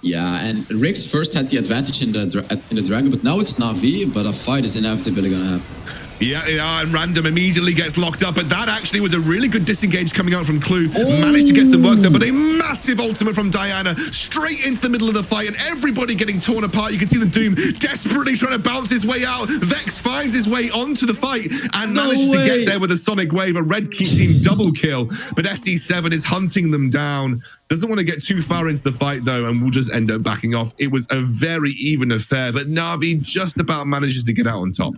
Yeah, and RIX first had the advantage in the Dragon, but now it's Navi, but a fight is inevitably going to happen. Yeah, and Random immediately gets locked up, but that actually was a really good disengage coming out from Clue. Managed to get some work done, but a massive ultimate from Diana straight into the middle of the fight, and everybody getting torn apart. You can see the Doom desperately trying to bounce his way out. Vex finds his way onto the fight and manages to get there with a Sonic Wave, a red team double kill, but SE7 is hunting them down. Doesn't want to get too far into the fight, though, and will just end up backing off. It was a very even affair, but Navi just about manages to get out on top.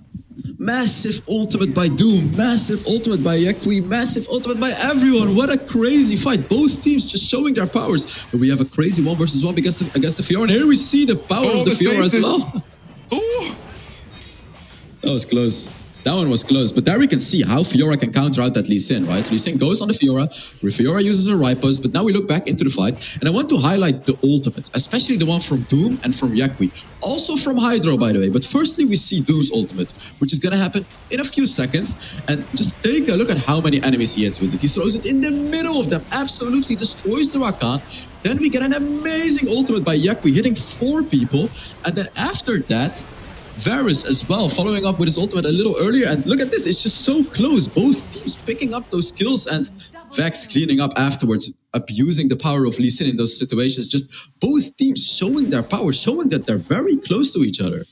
Massive ultimate by Doom, massive ultimate by Yekui, massive ultimate by everyone. What a crazy fight. Both teams just showing their powers. But we have a crazy 1v1 against the Fiora. And here we see the power of the Fiora as well. Oh, that was close. That one was close, but there we can see how Fiora can counter out that Lee Sin, right? Lee Sin goes on the Fiora, Fiora uses her ripos, but now we look back into the fight, and I want to highlight the ultimates, especially the one from Doom and from Yakwi. Also from Hydro, by the way, but firstly we see Doom's ultimate, which is gonna happen in a few seconds, and just take a look at how many enemies he hits with it. He throws it in the middle of them, absolutely destroys the Rakan. Then we get an amazing ultimate by Yakwi, hitting 4 people, and then after that, Varus as well, following up with his ultimate a little earlier, and look at this, it's just so close. Both teams picking up those kills, and Vex cleaning up afterwards, abusing the power of Lee Sin in those situations. Just both teams showing their power, showing that they're very close to each other.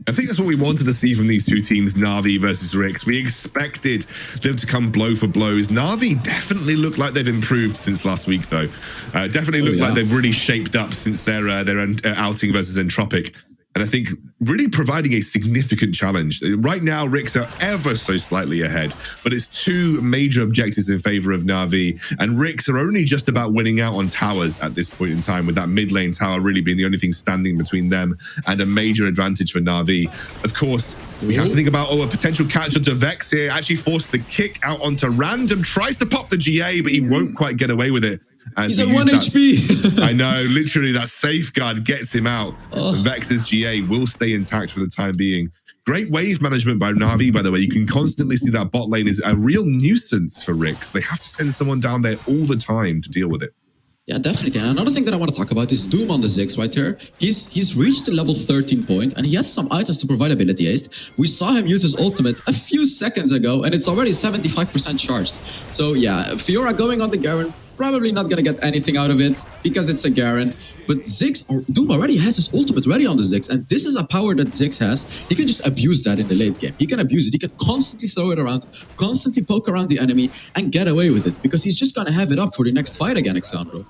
I think that's what we wanted to see from these two teams, Na'Vi versus RIX. We expected them to come blow for blows. Na'Vi definitely look like they've improved since last week, though. Definitely look like they've really shaped up since their outing versus Entropic. And I think really providing a significant challenge. Right now, RIX are ever so slightly ahead, but it's 2 major objectives in favor of Na'Vi. And RIX are only just about winning out on towers at this point in time, with that mid lane tower really being the only thing standing between them and a major advantage for Na'Vi. Of course, we have to think about, a potential catch onto Vex here. Actually forced the kick out onto Random, tries to pop the GA, but he won't quite get away with it. He's at 1 HP. I know, literally that safeguard gets him out. Vex's GA will stay intact for the time being. Great wave management by Na'Vi, by the way. You can constantly see that bot lane is a real nuisance for RIX. They have to send someone down there all the time to deal with it. Yeah, definitely. And another thing that I want to talk about is Doom on the Ziggs right there. He's reached the level 13 point, and he has some items to provide ability haste. We saw him use his ultimate a few seconds ago, and it's already 75% charged. So yeah, Fiora going on the Garen, probably not going to get anything out of it because it's a Garen. But Ziggs, or Doom already has his ultimate ready on the Ziggs, and this is a power that Ziggs has. He can just abuse that in the late game. He can abuse it. He can constantly throw it around, constantly poke around the enemy, and get away with it because he's just going to have it up for the next fight again, Alexandro.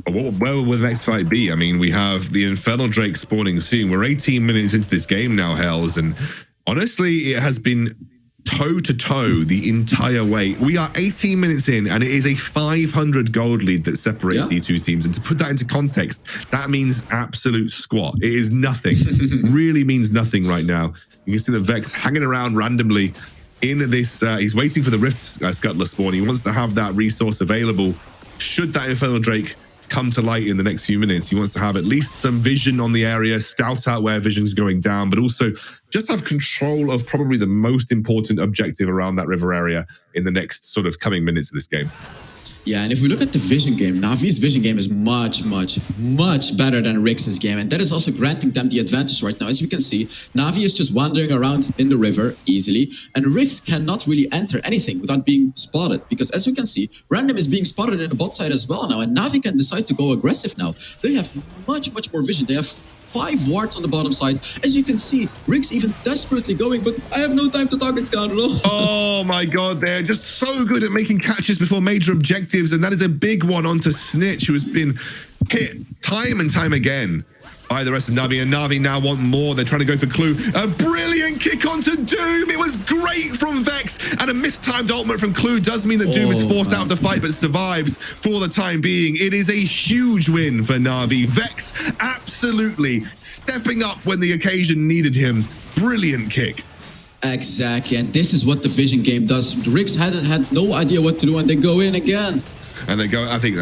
Where will the next fight be? I mean, we have the Infernal Drake spawning soon. We're 18 minutes into this game now, Hells, and honestly, it has been toe-to-toe the entire way. We are 18 minutes in, and it is a 500 gold lead that separates these two teams. And to put that into context, that means absolute squat. It is nothing. Really means nothing right now. You can see the Vex hanging around randomly in this. He's waiting for the Rift Scuttler spawn. He wants to have that resource available should that Infernal Drake come to light in the next few minutes. He wants to have at least some vision on the area, scout out where vision's going down, but also just have control of probably the most important objective around that river area in the next sort of coming minutes of this game. Yeah, and if we look at the vision game, Navi's vision game is much better than RIX's game, and that is also granting them the advantage right now. As we can see, Navi is just wandering around in the river easily, and RIX cannot really enter anything without being spotted, because as we can see, Random is being spotted in the bot side as well now, and Navi can decide to go aggressive now. They have much more vision. They have 5 wards on the bottom side. As you can see, RIX even desperately going, but I have no time to talk, Scoundrel. Oh my god, they're just so good at making catches before major objectives, and that is a big one onto Snitch, who has been hit time and time again by the rest of Navi, and Navi now want more. They're trying to go for Clue. A brilliant kick onto Doom. It was great from Vex, and a mistimed ultimate from Clue does mean that Doom is forced out of the fight, but survives for the time being. It is a huge win for Navi. Vex absolutely stepping up when the occasion needed him. Brilliant kick. Exactly, and this is what the vision game does. RIX had no idea what to do, and they go in again. And they go, I think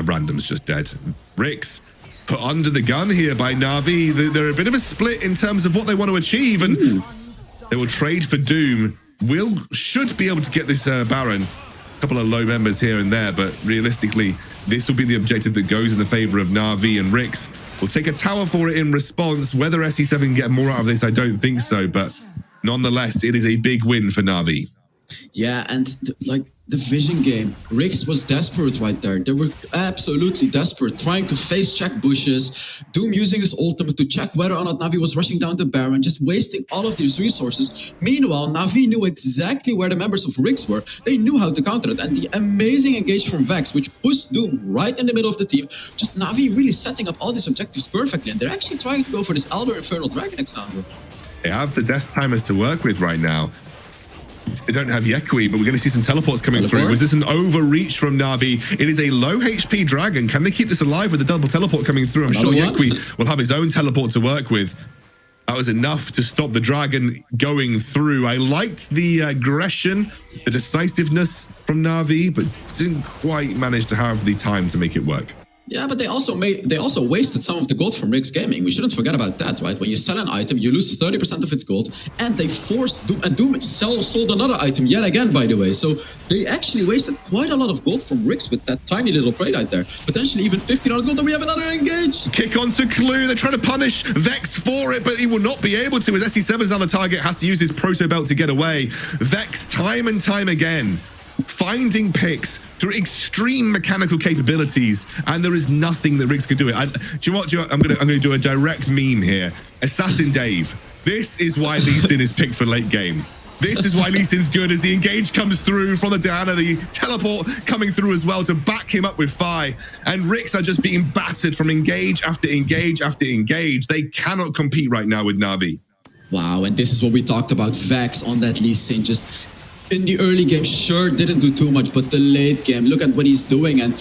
Random's just dead. RIX put under the gun here by Navi. They're a bit of a split in terms of what they want to achieve, and they will trade for Doom. Should be able to get this Baron. A couple of low members here and there, but realistically, this will be the objective that goes in the favor of Navi, and RIX will take a tower for it in response. Whether SC7 can get more out of this, I don't think so, but nonetheless, it is a big win for Navi. Yeah, and the vision game, RIX was desperate right there. They were absolutely desperate, trying to face check bushes, Doom using his ultimate to check whether or not Navi was rushing down the Baron, just wasting all of these resources. Meanwhile, Navi knew exactly where the members of RIX were. They knew how to counter it, and the amazing engage from Vex, which pushed Doom right in the middle of the team. Just Navi really setting up all these objectives perfectly, and they're actually trying to go for this Elder Infernal Dragon example. They have the death timers to work with right now. They don't have Yakui, but we're going to see some teleports coming through. Was this an overreach from Navi? It is a low HP dragon. Can they keep this alive with the double teleport coming through? I'm sure Yakui will have his own teleport to work with. That was enough to stop the Dragon going through. I liked the aggression, the decisiveness from Na'Vi, but didn't quite manage to have the time to make it work. Yeah, but they also wasted some of the gold from RIX Gaming. We shouldn't forget about that, right? When you sell an item, you lose 30% of its gold, and they forced Doom, and Doom sold another item yet again, by the way. So they actually wasted quite a lot of gold from RIX with that tiny little play right there. Potentially even 1500 gold, and we have another engage. Kick onto Clue. They're trying to punish Vex for it, but he will not be able to, as SC7's now the target, has to use his Proto Belt to get away. Vex, time and time again, finding picks through extreme mechanical capabilities, and there is nothing that RIX can do it. Do you know what? I'm gonna do a direct meme here. Assassin Dave. This is why Lee Sin is picked for late game. This is why Lee Sin's good, as the engage comes through from the Diana, the teleport coming through as well to back him up with Phi. And RIX are just being battered from engage after engage after engage. They cannot compete right now with Na'Vi. Wow, and this is what we talked about. Vex on that Lee Sin, just in the early game, sure, didn't do too much, but the late game, look at what he's doing, and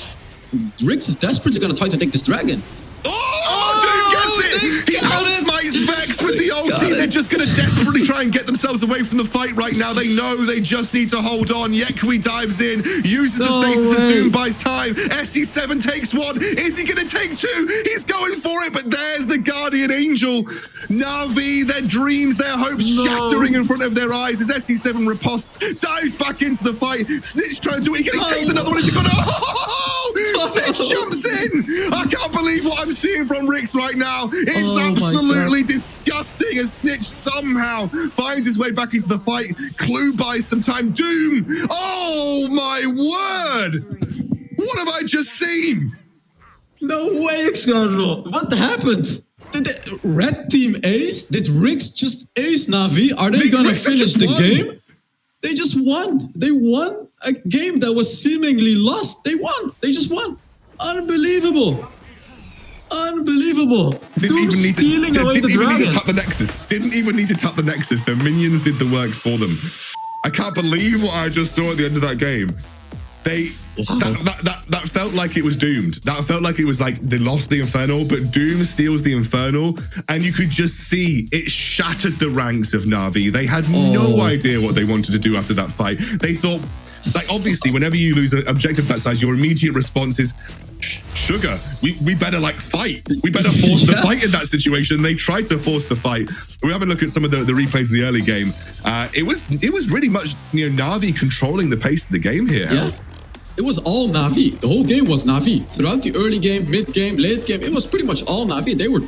RIX is desperately going to try to take this Dragon. Dude gets it! He outsmites Vex with the ulti. They're just going to desperately try and get themselves away from the fight right now. They know they just need to hold on. Yekwi dives in, uses the stasis as Doom buys time. SC7 takes one. Is he going to take two? He's going for it, but there's the Guardian Angel. Na'Vi, their dreams, their hopes shattering in front of their eyes as SC7 riposts, dives back into the fight. Snitch trying to do it. He takes another one. He's got Snitch jumps in. I can't believe what I'm seeing from RIX right now. It's absolutely disgusting as Snitch somehow finds his way back into the fight. Clue buys some time. Doom. Oh my word. What have I just seen? No way, Xgarro. What happened? Did the red team ace? Did RIX just ace Na'Vi? Are they gonna finish the game? They just won. They won a game that was seemingly lost. They won. They just won. Unbelievable. Unbelievable. Doom stealing away the Dragon. Need to tap the Nexus. Didn't even need to tap the Nexus. The minions did the work for them. I can't believe what I just saw at the end of that game. That felt like it was doomed. That felt like it was like they lost the Infernal, but Doom steals the Infernal, and you could just see it shattered the ranks of Na'Vi. They had no idea what they wanted to do after that fight. They thought, like, obviously, whenever you lose an objective that size, your immediate response is, sugar, we better like fight. We better force the fight in that situation. They tried to force the fight. We have a look at some of the replays in the early game. It was really much, Na'Vi controlling the pace of the game here. Yes. It was all Na'Vi. The whole game was Na'Vi. Throughout the early game, mid game, late game, it was pretty much all Na'Vi. They were,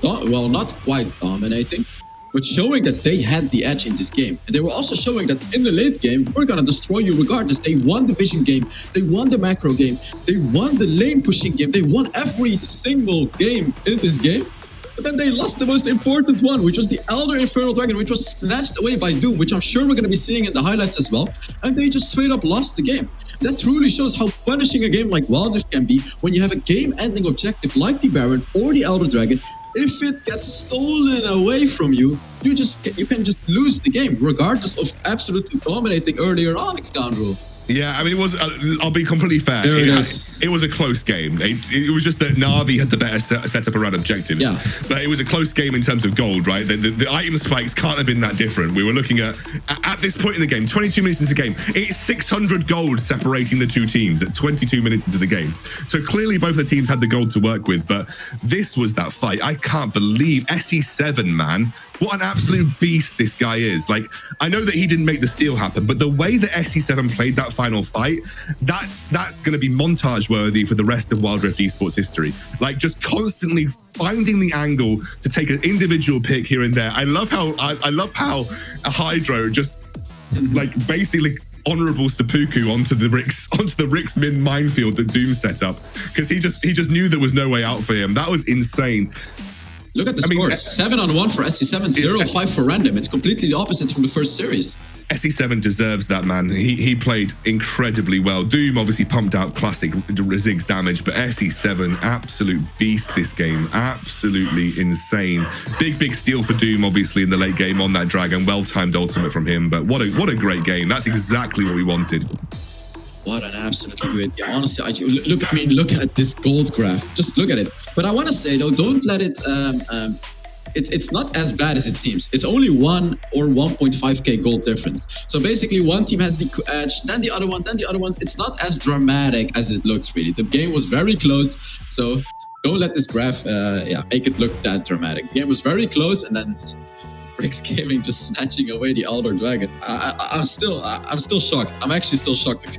not quite dominating, but showing that they had the edge in this game. And they were also showing that in the late game, we're going to destroy you regardless. They won the vision game. They won the macro game. They won the lane pushing game. They won every single game in this game. But then they lost the most important one, which was the Elder Infernal Dragon, which was snatched away by Doom, which I'm sure we're going to be seeing in the highlights as well. And they just straight up lost the game. That truly shows how punishing a game like Wild Rift can be when you have a game-ending objective like the Baron or the Elder Dragon. If it gets stolen away from you, you can just lose the game, regardless of absolutely dominating earlier on, Xgarro. Yeah, I mean, it was, I'll be completely fair. There it is. It was a close game. It was just that Na'Vi had the better setup around objectives. Yeah. But it was a close game in terms of gold, right? The item spikes can't have been that different. We were looking at this point in the game, 22 minutes into the game, it's 600 gold separating the two teams at 22 minutes into the game. So clearly both the teams had the gold to work with, but this was that fight. I can't believe SE7, man. What an absolute beast this guy is. Like, I know that he didn't make the steal happen, but the way that SE7 played that final fight, that's going to be montage worthy for the rest of Wild Rift Esports history. Like, just constantly finding the angle to take an individual pick here and there. I love how a Hydro just like basically honorable seppuku onto the RIX min minefield that Doom set up, because he just knew there was no way out for him. That was insane. Look at the scores. 7-on-1 for SC7, 0-5 for Random. It's completely the opposite from the first series. SC7 deserves that, man. He played incredibly well. Doom obviously pumped out classic Ziggs damage, but SC7, absolute beast this game. Absolutely insane. Big steal for Doom, obviously, in the late game on that Dragon. Well-timed ultimate from him, but what a great game. That's exactly what we wanted. What an absolutely great game. Honestly, look at this gold graph. Just look at it. But I want to say, though, don't let it it's not as bad as it seems. It's only 1 or 1.5k gold difference. So basically, one team has the edge, then the other one, then the other one. It's not as dramatic as it looks. Really, the game was very close. So don't let this graph, make it look that dramatic. The game was very close, and then RIX Gaming just snatching away the Elder Dragon. I'm still shocked. I'm actually still shocked.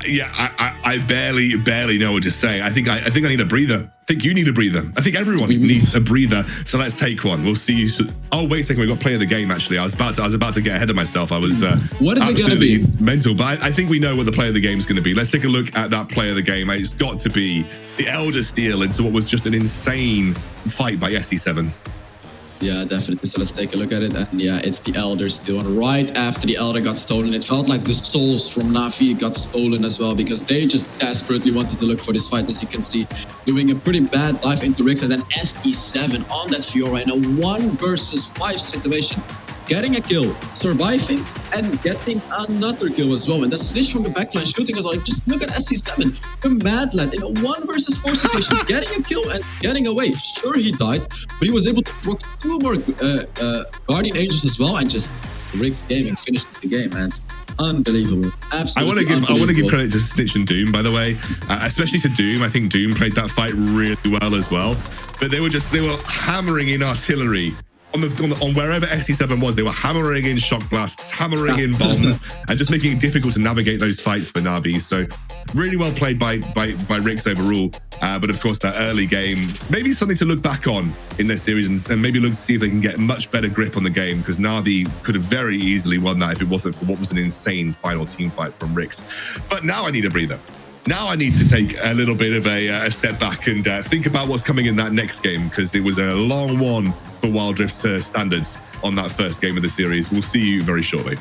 I barely know what to say. I think I need a breather. I think you need a breather. I think everyone needs a breather. So let's take one. We'll see you soon. Oh, wait a second. We've got player of the game, actually. I was about to get ahead of myself. I was what is it going to be? Mental. But I think we know what the player of the game is going to be. Let's take a look at that player of the game. It's got to be the Elder Steal into what was just an insane fight by SE7. Yeah, definitely. So let's take a look at it. And yeah, it's the Elder still. And right after the Elder got stolen, it felt like the souls from NAVI got stolen as well, because they just desperately wanted to look for this fight, as you can see. Doing a pretty bad dive into RIX, and then SE7 on that Fiora in a 1 versus 5 situation. Getting a kill, surviving, and getting another kill as well. And that's Snitch from the backline shooting us like, just look at SE7, the mad lad in a 1 versus 4 situation, getting a kill and getting away. Sure, he died, but he was able to proc 2 more Guardian Angels as well, and just RIX Gaming finished the game, man. Unbelievable. Absolutely. I want to give credit to Snitch and Doom, by the way, especially to Doom. I think Doom played that fight really well as well. But they were hammering in artillery. On wherever SE7 was, they were hammering in shock blasts, hammering in bombs, and just making it difficult to navigate those fights for NAVI. So really well played by RIX overall. But of course, that early game, maybe something to look back on in their series, and maybe look to see if they can get much better grip on the game, because NAVI could have very easily won that if it wasn't for what was an insane final team fight from RIX. But now I need a breather. Now I need to take a little bit of a step back and think about what's coming in that next game, because it was a long one for Wild Rift's standards on that first game of the series. We'll see you very shortly.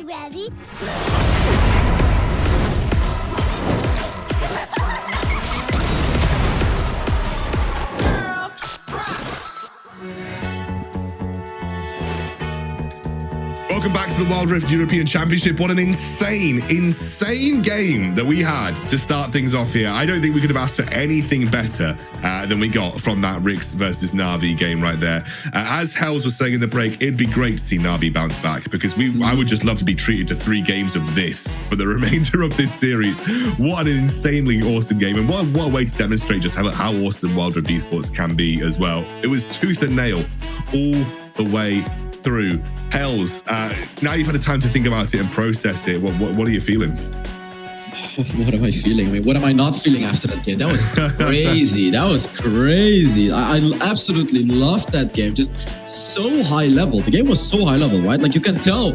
we ready? Welcome back to the Wild Rift European Championship. What an insane game that we had to start things off here. I don't think we could have asked for anything better than we got from that RIX versus NAVI game right there. As Hells was saying in the break, it'd be great to see NAVI bounce back because I would just love to be treated to 3 games of this for the remainder of this series. What an insanely awesome game, and what a way to demonstrate just how awesome Wild Rift Esports can be as well. It was tooth and nail all the way through. Hells, now you've had a time to think about it and process it. What are you feeling? What am I feeling? I mean, what am I not feeling after that game? That was crazy. That was crazy. I absolutely loved that game. Just so high level. The game was so high level, right? Like you can tell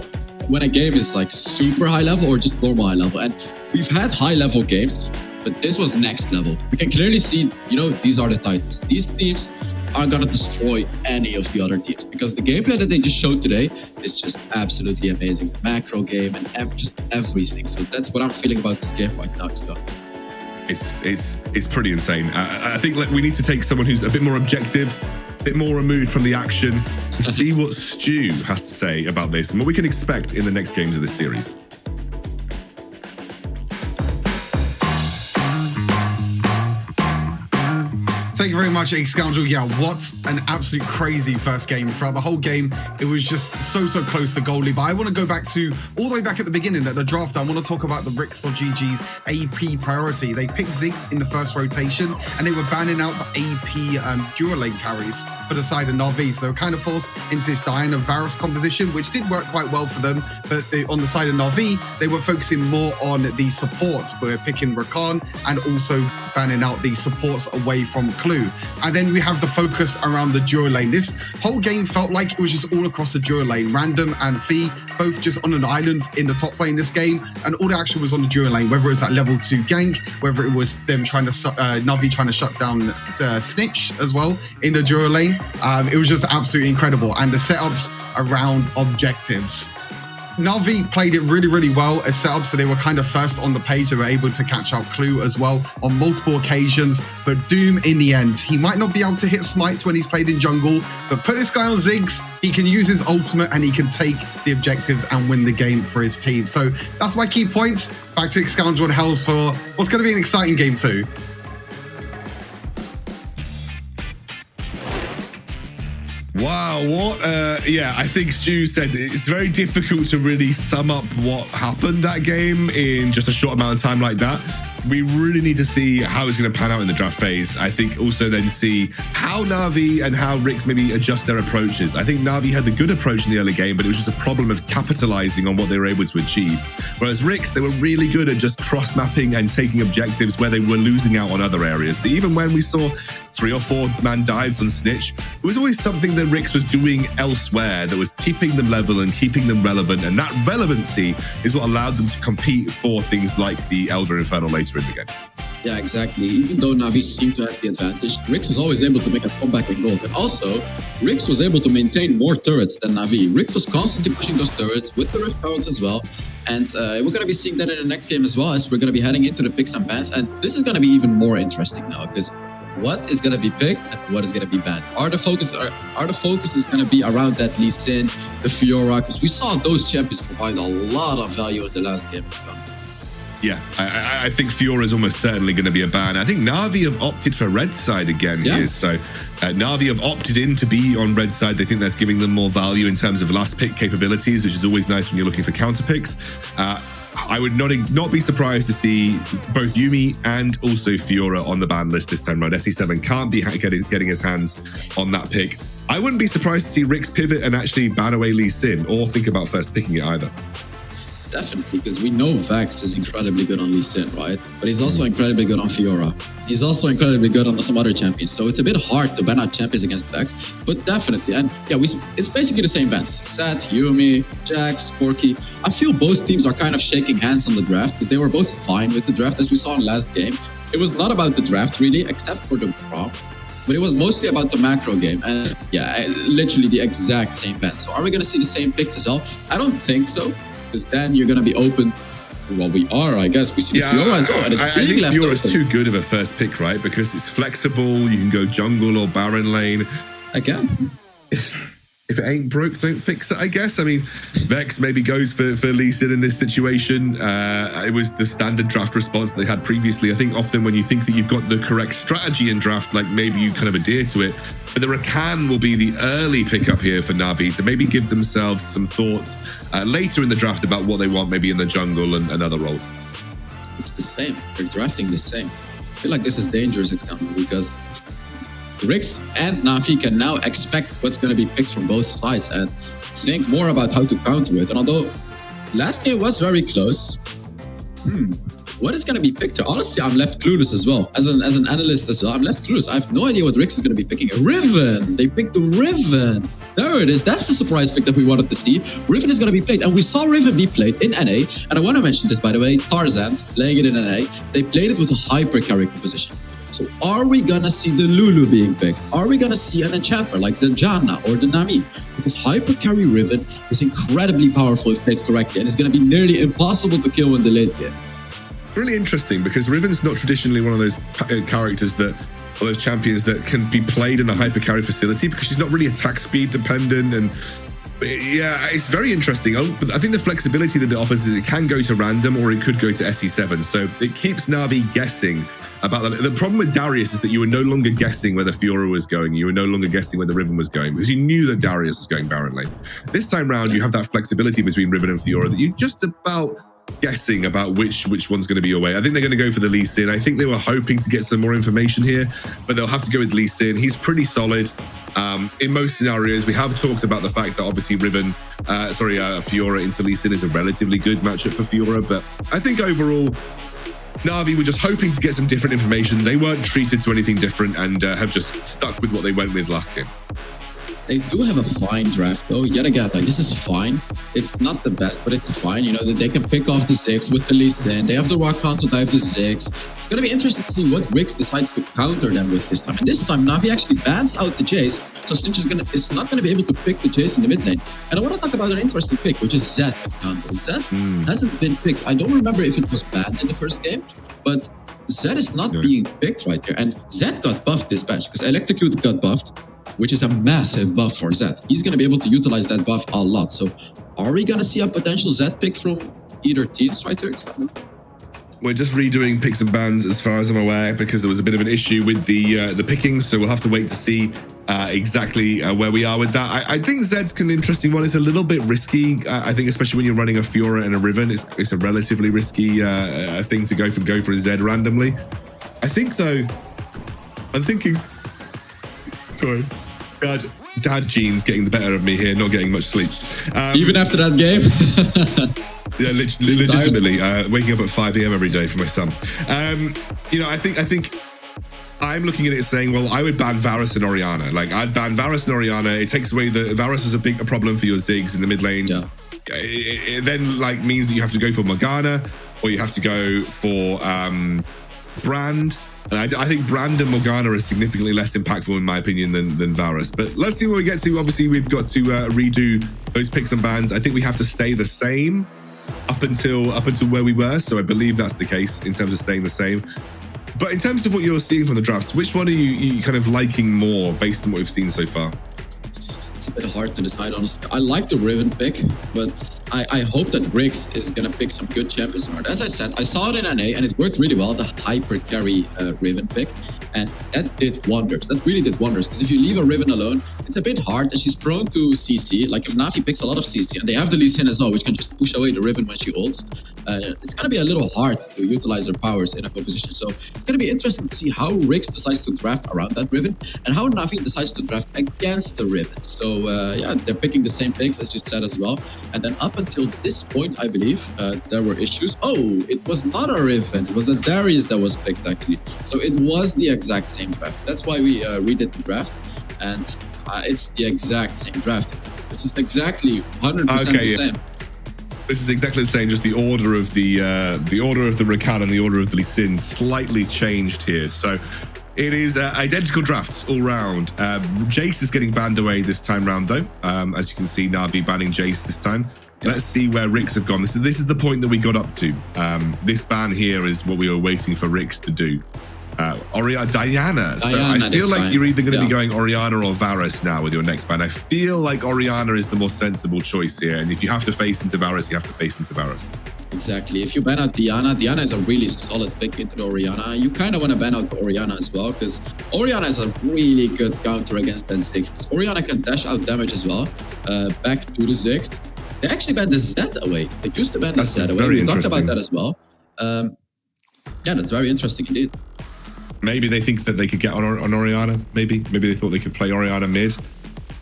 when a game is like super high level or just normal high level. And we've had high level games, but this was next level. We can clearly see, these are the titles. These teams are going to destroy any of the other teams because the gameplay that they just showed today is just absolutely amazing. The macro game and just everything. So that's what I'm feeling about this game right now. It's pretty insane. I think we need to take someone who's a bit more objective, a bit more removed from the action, and see what Stu has to say about this and what we can expect in the next games of this series. Thank you very much, Egg Scoundrel. Yeah, what an absolute crazy first game. Throughout the whole game, it was just so close to goalie. But I want to go back to all the way back at the beginning, at the draft. I want to talk about the RIX.GG's AP priority. They picked Ziggs in the first rotation, and they were banning out the AP dual lane carries for the side of NAVI. So they were kind of forced into this Diana Varus composition, which did work quite well for them. But on the side of NAVI, they were focusing more on the supports. We're picking Rakan and also banning out the supports away from Clue. And then we have the focus around the dual lane. This whole game felt like it was just all across the dual lane. Random and Fee both just on an island in the top lane this game, and all the action was on the dual lane, whether it was that level 2 gank, whether it was them trying to NAVI trying to shut down Snitch as well in the dual lane. It was just absolutely incredible, and the setups around objectives. NAVI played it really well as setup, so they were kind of first on the page. They were able to catch out Clue as well on multiple occasions, but Doom in the end, he might not be able to hit smites when he's played in jungle, but put this guy on Ziggs, he can use his ultimate and he can take the objectives and win the game for his team. So that's my key points. Back to Scoundrel and Hells for what's going to be an exciting game too. Wow, yeah, I think Stu said it's very difficult to really sum up what happened that game in just a short amount of time like that. We really need to see how it's going to pan out in the draft phase. I think also then see how NAVI and how RIX maybe adjust their approaches. I think NAVI had the good approach in the early game, but it was just a problem of capitalizing on what they were able to achieve. Whereas RIX, they were really good at just cross-mapping and taking objectives where they were losing out on other areas. So even when we saw 3 or 4 man dives on Snitch, it was always something that RIX was doing elsewhere that was keeping them level and keeping them relevant. And that relevancy is what allowed them to compete for things like the Elder Inferno later in the game. Yeah, exactly. Even though NAVI seemed to have the advantage, RIX was always able to make a comeback in gold. And also, RIX was able to maintain more turrets than NAVI. RIX was constantly pushing those turrets with the Rift Powers as well. And we're going to be seeing that in the next game as well, as we're going to be heading into the picks and bans. And this is going to be even more interesting now, because what is going to be picked and what is going to be banned? Are the focus is going to be around that Lee Sin, the Fiora? Because we saw those champions provide a lot of value in the last game as well. Yeah, I think Fiora is almost certainly going to be a ban. I think NAVI have opted for red side again here. So NAVI have opted in to be on red side. They think that's giving them more value in terms of last pick capabilities, which is always nice when you're looking for counter picks. I would not be surprised to see both Yuumi and also Fiora on the ban list this time around. SE7 can't be getting his hands on that pick. I wouldn't be surprised to see RIX pivot and actually ban away Lee Sin or think about first picking it either. Definitely, because we know Vax is incredibly good on Lee Sin, right? But he's also incredibly good on Fiora. He's also incredibly good on some other champions. So it's a bit hard to ban out champions against Vax, but definitely. And yeah, it's basically the same bans. Sett, Yuumi, Jax, Porky. I feel both teams are kind of shaking hands on the draft because they were both fine with the draft, as we saw in last game. It was not about the draft really, except for the prop, but it was mostly about the macro game. And yeah, literally the exact same bans. So are we going to see the same picks as well? I don't think so. because then you're going to be open. Well, we are, I guess. We see Fiora as well, and it's I being think left Fiora's open. too good of a first pick, right? Because it's flexible. You can go jungle or Baron lane. Again. If it ain't broke, don't fix it, I guess. I mean, Vex maybe goes for Lee Sin in this situation. It was the standard draft response they had previously. I think often when you think that you've got the correct strategy in draft, like maybe you kind of adhere to it. But the Rakan will be the early pickup here for Navi to maybe give themselves some thoughts later in the draft about what they want maybe in the jungle and other roles. It's the same. They're drafting the same. I feel like this is dangerous example because RIX and Navi can now expect what's going to be picked from both sides and think more about how to counter it. And although last game was very close, what is going to be picked here? Honestly, I'm left clueless as well. As an analyst as well, I'm left clueless. I have no idea what RIX is going to be picking. A Riven! They picked the Riven! There it is. That's the surprise pick that we wanted to see. Riven is going to be played. And we saw Riven be played in NA. And I want to mention this, by the way. Tarzan, playing it in NA. They played it with a hyper carry composition. So are we gonna see the Lulu being picked? Are we gonna see an enchanter like the Janna or the Nami? Because hyper carry Riven is incredibly powerful if played correctly, and it's gonna be nearly impossible to kill in the late game. Really interesting because Riven's not traditionally one of those characters that, or those champions that can be played in a hyper carry facility because she's not really attack speed dependent. And yeah, it's very interesting. But I think the flexibility that it offers is it can go to random or it could go to SE7. So it keeps Navi guessing about that. The problem with Darius is that you were no longer guessing where the Fiora was going. You were no longer guessing where the Riven was going because you knew that Darius was going Baron lane. This time round, you have that flexibility between Riven and Fiora that you're just about guessing about which one's going to be your way. I think they're going to go for the Lee Sin. I think they were hoping to get some more information here, but they'll have to go with Lee Sin. He's pretty solid in most scenarios. We have talked about the fact that obviously Fiora into Lee Sin is a relatively good matchup for Fiora, but I think overall, Navi were just hoping to get some different information. They weren't treated to anything different and have just stuck with what they went with last game. They do have a fine draft though. Yet again, like this is fine. It's not the best, but it's fine. You know, that they can pick off the Ziggs with the Lee Sin. They have the Rakan to dive the Ziggs. It's going to be interesting to see what RIX decides to counter them with this time. And this time, Navi actually bans out the Jace. So Stinch is not going to be able to pick the Jace in the mid lane. And I want to talk about an interesting pick, which is Zed. Zed hasn't been picked. I don't remember if it was banned in the first game, but Zed is not being picked right here. And Zed got buffed this patch because Electrocute got buffed, which is a massive buff for Zed. He's going to be able to utilize that buff a lot. So are we going to see a potential Zed pick from either teams right here? We're just redoing picks and bans as far as I'm aware because there was a bit of an issue with the pickings. So we'll have to wait to see exactly where we are with that. I think Zed's an interesting one. It's a little bit risky. I think especially when you're running a Fiora and a Riven, it's a relatively risky thing to go for a Zed randomly. I think though, I'm thinking, sorry, dad genes getting the better of me here, not getting much sleep. Even after that game? Yeah, legitimately, waking up at 5 a.m. every day for my son. You know, I think I'm looking at it saying, well, I would ban Varus and Orianna. Like, I'd ban Varus and Orianna. It takes away Varus was a problem for your Ziggs in the mid lane. Yeah. It then like means that you have to go for Morgana or you have to go for Brand. And I think Brand and Morgana are significantly less impactful in my opinion than Varus. But let's see where we get to. Obviously, we've got to redo those picks and bans. I think we have to stay the same up until where we were. So I believe that's the case in terms of staying the same. But in terms of what you're seeing from the drafts, which one are you kind of liking more based on what we've seen so far? It's a bit hard to decide, honestly. I like the Riven pick, but I hope that RIX is going to pick some good champions. As I said, I saw it in NA and it worked really well, the hyper carry Riven pick. And that did wonders. That really did wonders. Because if you leave a Riven alone, it's a bit hard and she's prone to CC. Like if Navi picks a lot of CC and they have the Lee Sin as well, which can just push away the Riven when she ults, it's going to be a little hard to utilize her powers in a composition. So it's going to be interesting to see how RIX decides to draft around that Riven and how Navi decides to draft against the Riven. So yeah, they're picking the same picks as you said as well. And then up until this point, I believe, there were issues. Oh, it was not a Riven. It was a Darius that was picked actually. So it was the exact same draft. That's why we redid the draft. And it's the exact same draft. This is exactly 100% the same. This is exactly the same. Just the order of the Rakan and the order of the Lee Sin slightly changed here. So it is identical drafts all round. Jace is getting banned away this time round, though. As you can see, Navi banning Jace this time. Let's see where RIX have gone. This is the point that we got up to. This ban here is what we were waiting for RIX to do. Diana. So I feel like you're either going to be going Orianna or Varus now with your next ban. I feel like Orianna is the more sensible choice here. And if you have to face into Varus, you have to face into Varus. Exactly. If you ban out Diana is a really solid pick into the Orianna. You kind of want to ban out Orianna as well, because Orianna is a really good counter against that Ziggs. Because Orianna can dash out damage as well, back to the Ziggs. They actually banned the Zed away. They used to ban the Zed away. We talked about that as well. Yeah, that's very interesting indeed. Maybe they think that they could get on Orianna. Maybe they thought they could play Orianna mid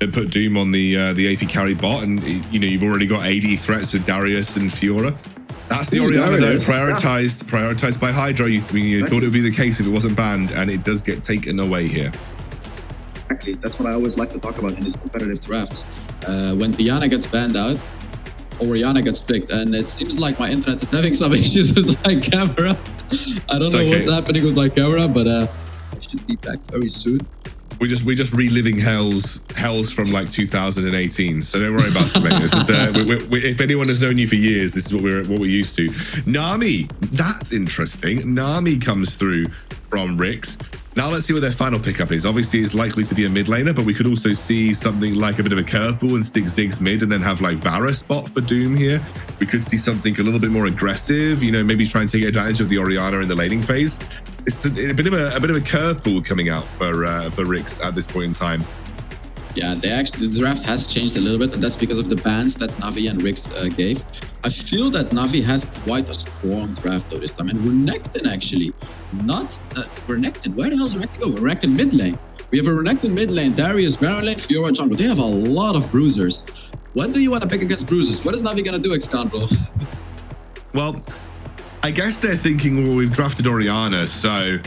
and put Doom on the AP carry bot. And you've already got AD threats with Darius and Fiora. That's the Orianna though, prioritized by Hydro. You thought it would be the case if it wasn't banned, and it does get taken away here. Exactly. That's what I always like to talk about in these competitive drafts. When Diana gets banned out, Orianna gets picked, and it seems like my internet is having some issues with my camera. I don't know what's happening with my camera, but I should be back very soon. We're just reliving hells from like 2018, so don't worry about it, mate. This is, if anyone has known you for years, this is what we're used to. Nami, that's interesting. Nami comes through from RIX. Now let's see what their final pickup is. Obviously, it's likely to be a mid laner, but we could also see something like a bit of a curveball and stick Ziggs mid and then have like Varus spot for Doom here. We could see something a little bit more aggressive, maybe try and take advantage of the Orianna in the laning phase. It's a bit of a curveball coming out for RIX at this point in time. Yeah, the draft has changed a little bit, and that's because of the bans that Navi and RIX gave. I feel that Navi has quite a strong draft though this time, and Renekton actually, not Renekton. Where the hell is Renekton go? Renekton mid lane. We have a Renekton mid lane, Darius Baron lane, Fiora jungle. They have a lot of bruisers. What do you want to pick against bruisers? What is Navi gonna do, Excandro? Well, I guess they're thinking, well, we've drafted Orianna, so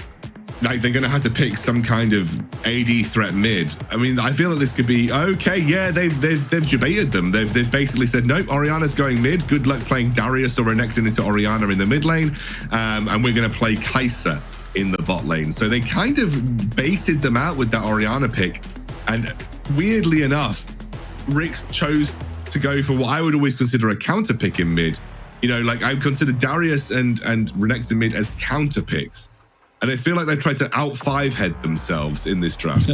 like they're going to have to pick some kind of AD threat mid. I mean, I feel that this could be okay. Yeah, they've debated them. They've basically said, nope, Orianna's going mid. Good luck playing Darius or Renekton into Orianna in the mid lane, and we're going to play Kai'Sa in the bot lane. So they kind of baited them out with that Orianna pick, and weirdly enough, RIX chose to go for what I would always consider a counter pick in mid. Like I would consider Darius and Renekton mid as counter picks. And I feel like they've tried to out 5-head themselves in this draft.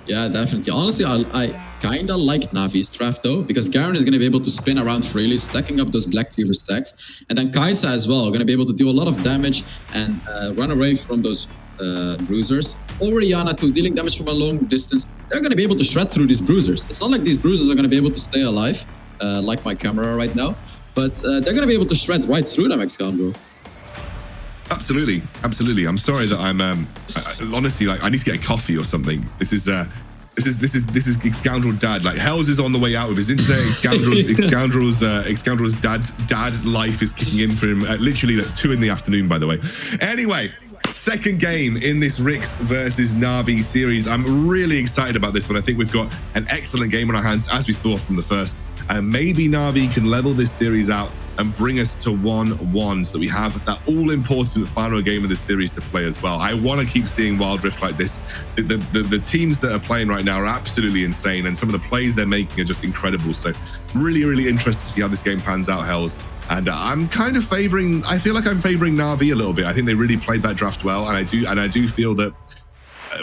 Yeah, definitely. Honestly, I kind of like Navi's draft though, because Garen is going to be able to spin around freely, stacking up those Black Cleaver stacks. And then Kai'Sa as well, going to be able to do a lot of damage and run away from those bruisers. Orianna too, dealing damage from a long distance. They're going to be able to shred through these bruisers. It's not like these bruisers are going to be able to stay alive, like my camera right now. But they're going to be able to shred right through them, Excandro. Absolutely. I'm sorry that I'm honestly, like, I need to get a coffee or something. This is Scoundrel Dad. Like, Hells is on the way out with his internet. Scoundrel's dad life is kicking in for him at literally at 2 in the afternoon, by the way. Anyway, second game in this RIX versus Navi series. I'm really excited about this one. I think we've got an excellent game on our hands, as we saw from the first. And maybe Navi can level this series out and bring us to 1-1 so that we have that all-important final game of the series to play as well. I want to keep seeing Wild Rift like this. The teams that are playing right now are absolutely insane, and some of the plays they're making are just incredible. So really, really interested to see how this game pans out, Hells. And I'm kind of I feel like I'm favoring Navi a little bit. I think they really played that draft well, and I do feel that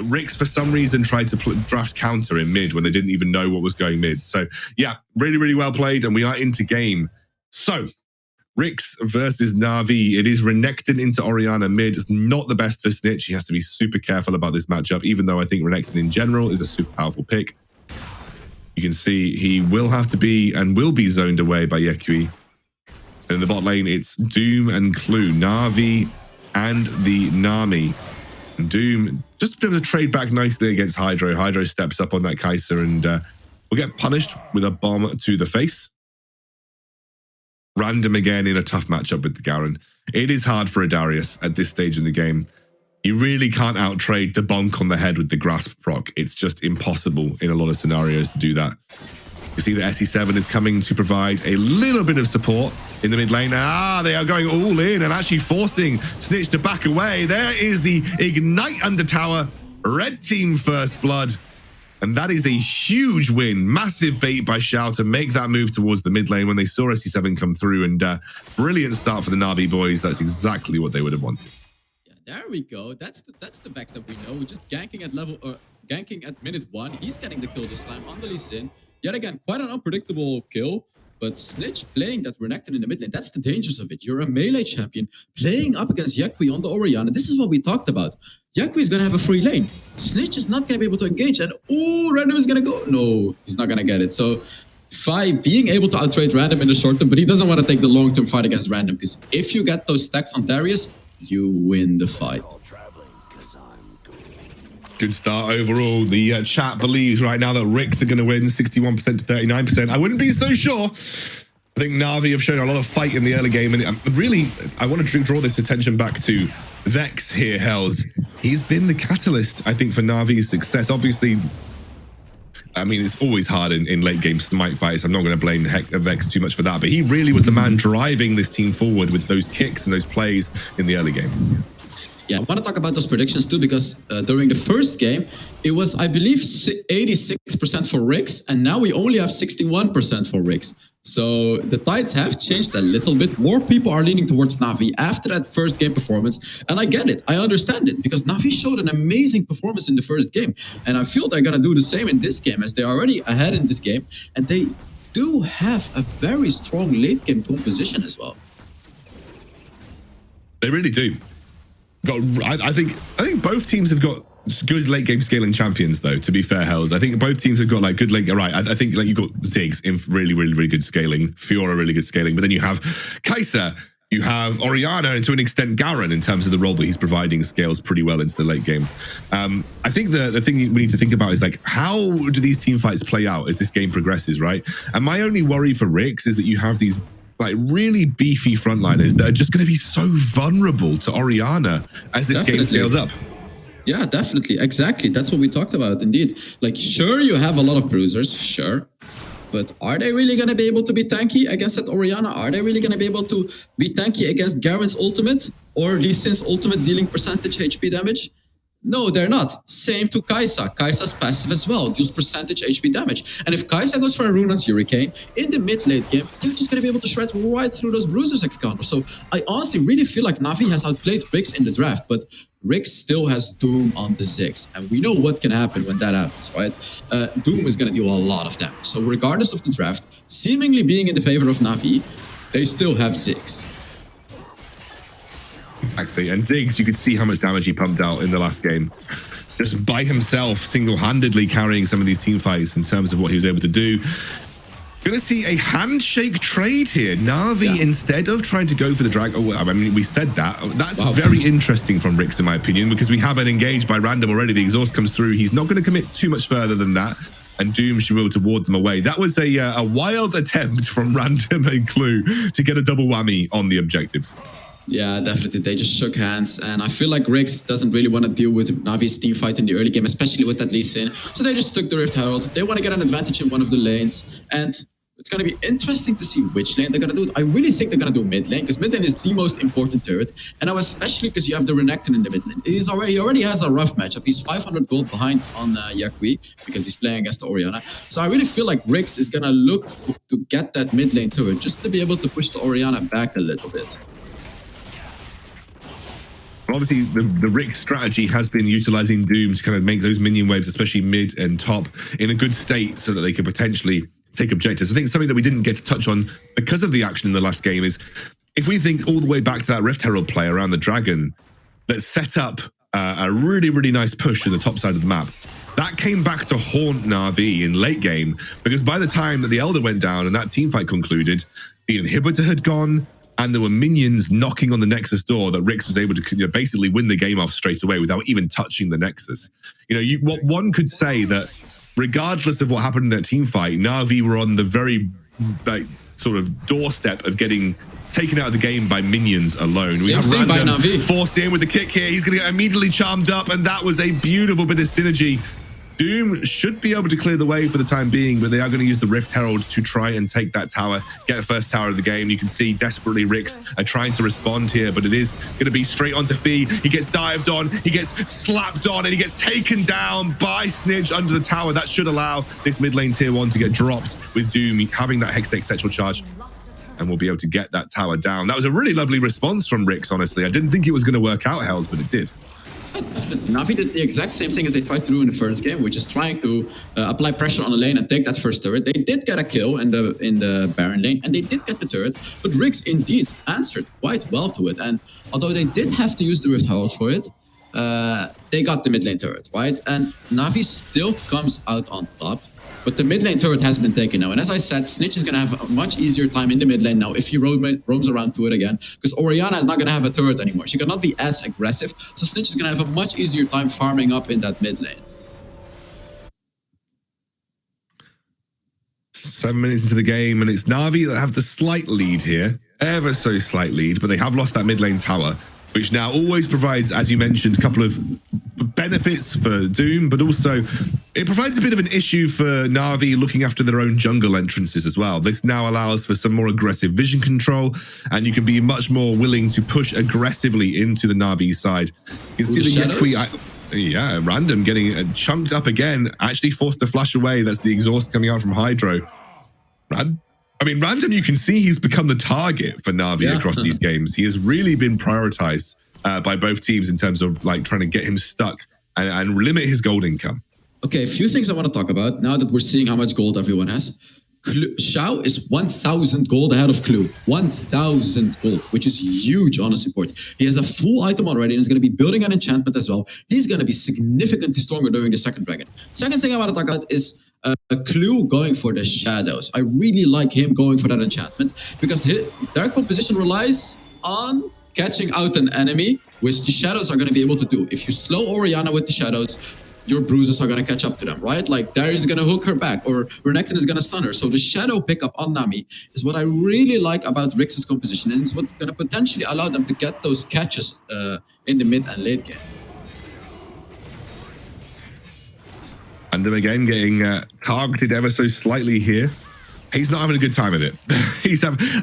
RIX for some reason tried to draft counter in mid when they didn't even know what was going mid. So yeah, really, really well played, and we are into game. So RIX versus Navi. It is Renekton into Orianna mid. It's not the best for Snitch. He has to be super careful about this matchup, even though I think Renekton in general is a super powerful pick. You can see he will have to be and will be zoned away by Yekui. And in the bot lane, it's Doom and Clue, Navi and the Nami. And Doom just been able to trade back nicely against Hydro. Hydro steps up on that Kai'Sa and will get punished with a bomb to the face. Random again in a tough matchup with the Garen. It is hard for a Darius at this stage in the game. You really can't outtrade the bonk on the head with the grasp proc. It's just impossible in a lot of scenarios to do that. You see that SE7 is coming to provide a little bit of support in the mid lane. They are going all in and actually forcing Snitch to back away. There is the Ignite under tower. Red team first blood. And that is a huge win. Massive bait by Xiao to make that move towards the mid lane when they saw SC7 come through. And brilliant start for the Navi boys. That's exactly what they would have wanted. Yeah, there we go. That's the Vex that we know. Just ganking at ganking at minute 1. He's getting the kill this time on the Lee Sin. Yet again, quite an unpredictable kill. But Snitch playing that Renekton in the mid lane, that's the dangers of it. You're a melee champion playing up against Yakui on the Orianna. This is what we talked about. Yakui is going to have a free lane. Snitch is not going to be able to engage. And Random is going to go. No, he's not going to get it. So Fi being able to outrate Random in the short term, but he doesn't want to take the long-term fight against Random. Because if you get those stacks on Darius, you win the fight. Good start overall. The chat believes right now that RIX are going to win 61% to 39%. I wouldn't be so sure. I think Navi have shown a lot of fight in the early game. And really, I want to draw this attention back to Vex here, Hells. He's been the catalyst, I think, for Navi's success. Obviously, I mean, it's always hard in late game smite fights. I'm not going to blame Vex too much for that. But he really was the man driving this team forward with those kicks and those plays in the early game. Yeah, I want to talk about those predictions too, because during the first game, it was, I believe, 86% for RIX, and now we only have 61% for RIX. So the tides have changed a little bit. More people are leaning towards Navi after that first game performance, and I get it. I understand it, because Navi showed an amazing performance in the first game, and I feel they're going to do the same in this game, as they're already ahead in this game, and they do have a very strong late game composition as well. They really do. I think both teams have got good late game scaling champions, though, to be fair, Hells. I think both teams have got like good late game. Right. I think like you've got Ziggs in really good scaling, Fiora really good scaling, but then you have Kai'Sa, you have Orianna, and to an extent Garen in terms of the role that he's providing scales pretty well into the late game. I think the thing we need to think about is like, how do these team fights play out as this game progresses, right? And my only worry for RIX is that you have these like really beefy frontliners that are just going to be so vulnerable to Orianna as this game scales up. Yeah, definitely. Exactly. That's what we talked about. Indeed. Like, sure, you have a lot of bruisers. Sure. But are they really going to be able to be tanky against that Orianna? Are they really going to be able to be tanky against Garen's ultimate or Lee Sin's ultimate dealing percentage HP damage? No, they're not. Same to Kai'Sa. Kai'Sa's passive as well, deals percentage HP damage. And if Kai'Sa goes for a Runaan's Hurricane, in the mid-late game, they're just going to be able to shred right through those Bruisers X-counters. So I honestly really feel like Navi has outplayed RIX in the draft, but RIX still has Doom on the Ziggs. And we know what can happen when that happens, right? Doom is going to deal a lot of damage. So regardless of the draft, seemingly being in the favor of Navi, they still have Ziggs. Exactly, and Ziggs, you could see how much damage he pumped out in the last game. Just by himself, single-handedly carrying some of these team fights in terms of what he was able to do. Gonna see a handshake trade here. Navi, instead of trying to go for the drag, I mean, we said that. That's very interesting from RIX, in my opinion, because we have an engage by Random already. The exhaust comes through. He's not going to commit too much further than that. And Doom should be able to ward them away. That was a wild attempt from Random and Clue to get a double whammy on the objectives. Yeah, definitely. They just shook hands. And I feel like RIX doesn't really want to deal with Navi's team fight in the early game, especially with that Lee Sin. So they just took the Rift Herald. They want to get an advantage in one of the lanes. And it's going to be interesting to see which lane they're going to do it. I really think they're going to do mid lane, because mid lane is the most important turret. And now especially because you have the Renekton in the mid lane. He already has a rough matchup. He's 500 gold behind on Yakui, because he's playing against the Orianna. So I really feel like RIX is going to look to get that mid lane turret, just to be able to push the Orianna back a little bit. Obviously, the RIX strategy has been utilizing Doom to kind of make those minion waves, especially mid and top, in a good state so that they could potentially take objectives. I think something that we didn't get to touch on because of the action in the last game is, if we think all the way back to that Rift Herald play around the Dragon that set up a really nice push in the top side of the map, that came back to haunt Na'Vi in late game, because by the time that the Elder went down and that team fight concluded, the inhibitor had gone, and there were minions knocking on the Nexus door that RIX was able to basically win the game off straight away without even touching the Nexus. What one could say that regardless of what happened in that team fight, Na'Vi were on the very sort of doorstep of getting taken out of the game by minions alone. We have Random forced in with the kick here. He's going to get immediately charmed up, and that was a beautiful bit of synergy Doom should be able to clear the way for the time being, but they are going to use the Rift Herald to try and take that tower, get the first tower of the game. You can see desperately RIX are trying to respond here, but it is going to be straight onto Fee. He gets dived on, he gets slapped on, and he gets taken down by Snitch under the tower. That should allow this mid lane tier 1 to get dropped with Doom having that Hextech Sexual Charge, and we'll be able to get that tower down. That was a really lovely response from RIX, honestly. I didn't think it was going to work out, Hells, but it did. Navi did the exact same thing as they tried to do in the first game, which is trying to apply pressure on the lane and take that first turret. They did get a kill in the Baron lane, and they did get the turret, but RIX indeed answered quite well to it. And although they did have to use the Rift Herald for it, they got the mid lane turret, right? And Navi still comes out on top. But the mid lane turret has been taken now. And as I said, Snitch is going to have a much easier time in the mid lane now if he roams around to it again. Because Orianna is not going to have a turret anymore. She cannot be as aggressive. So Snitch is going to have a much easier time farming up in that mid lane. 7 minutes into the game, and it's Navi that have the slight lead here. Ever so slight lead, but they have lost that mid lane tower, which now always provides, as you mentioned, a couple of benefits for Doom, but also it provides a bit of an issue for Navi looking after their own jungle entrances as well. This now allows for some more aggressive vision control, and you can be much more willing to push aggressively into the Navi side. You can see the Yekui, yeah, Random getting chunked up again, actually forced to flash away. That's the exhaust coming out from Hydro. Random, you can see he's become the target for Navi across these games. He has really been prioritized by both teams in terms of like trying to get him stuck and limit his gold income. Okay, a few things I want to talk about now that we're seeing how much gold everyone has. Xiao is 1,000 gold ahead of Clue. 1,000 gold, which is huge on a support. He has a full item already and is going to be building an enchantment as well. He's going to be significantly stronger during the second dragon. Second thing I want to talk about is Clue going for the shadows. I really like him going for that enchantment because their composition relies on catching out an enemy, which the shadows are going to be able to do. If you slow Orianna with the shadows, your bruises are going to catch up to them, right? Like Darius is going to hook her back, or Renekton is going to stun her. So the shadow pickup on Nami is what I really like about RIX's composition, and it's what's going to potentially allow them to get those catches in the mid and late game. And then again, getting targeted ever so slightly here. He's not having a good time of it.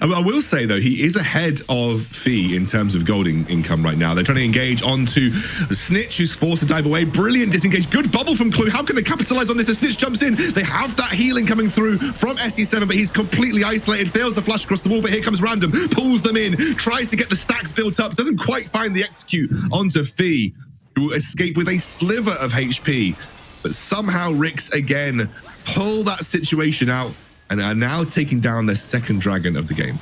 I will say, though, he is ahead of Fee in terms of gold income right now. They're trying to engage onto Snitch, who's forced to dive away. Brilliant disengage. Good bubble from Clue. How can they capitalize on this? The Snitch jumps in. They have that healing coming through from SE7, but he's completely isolated. Fails the flash across the wall, but here comes Random. Pulls them in. Tries to get the stacks built up. Doesn't quite find the execute onto Fee, who will escape with a sliver of HP. But somehow RIX again pull that situation out and are now taking down their second dragon of the game.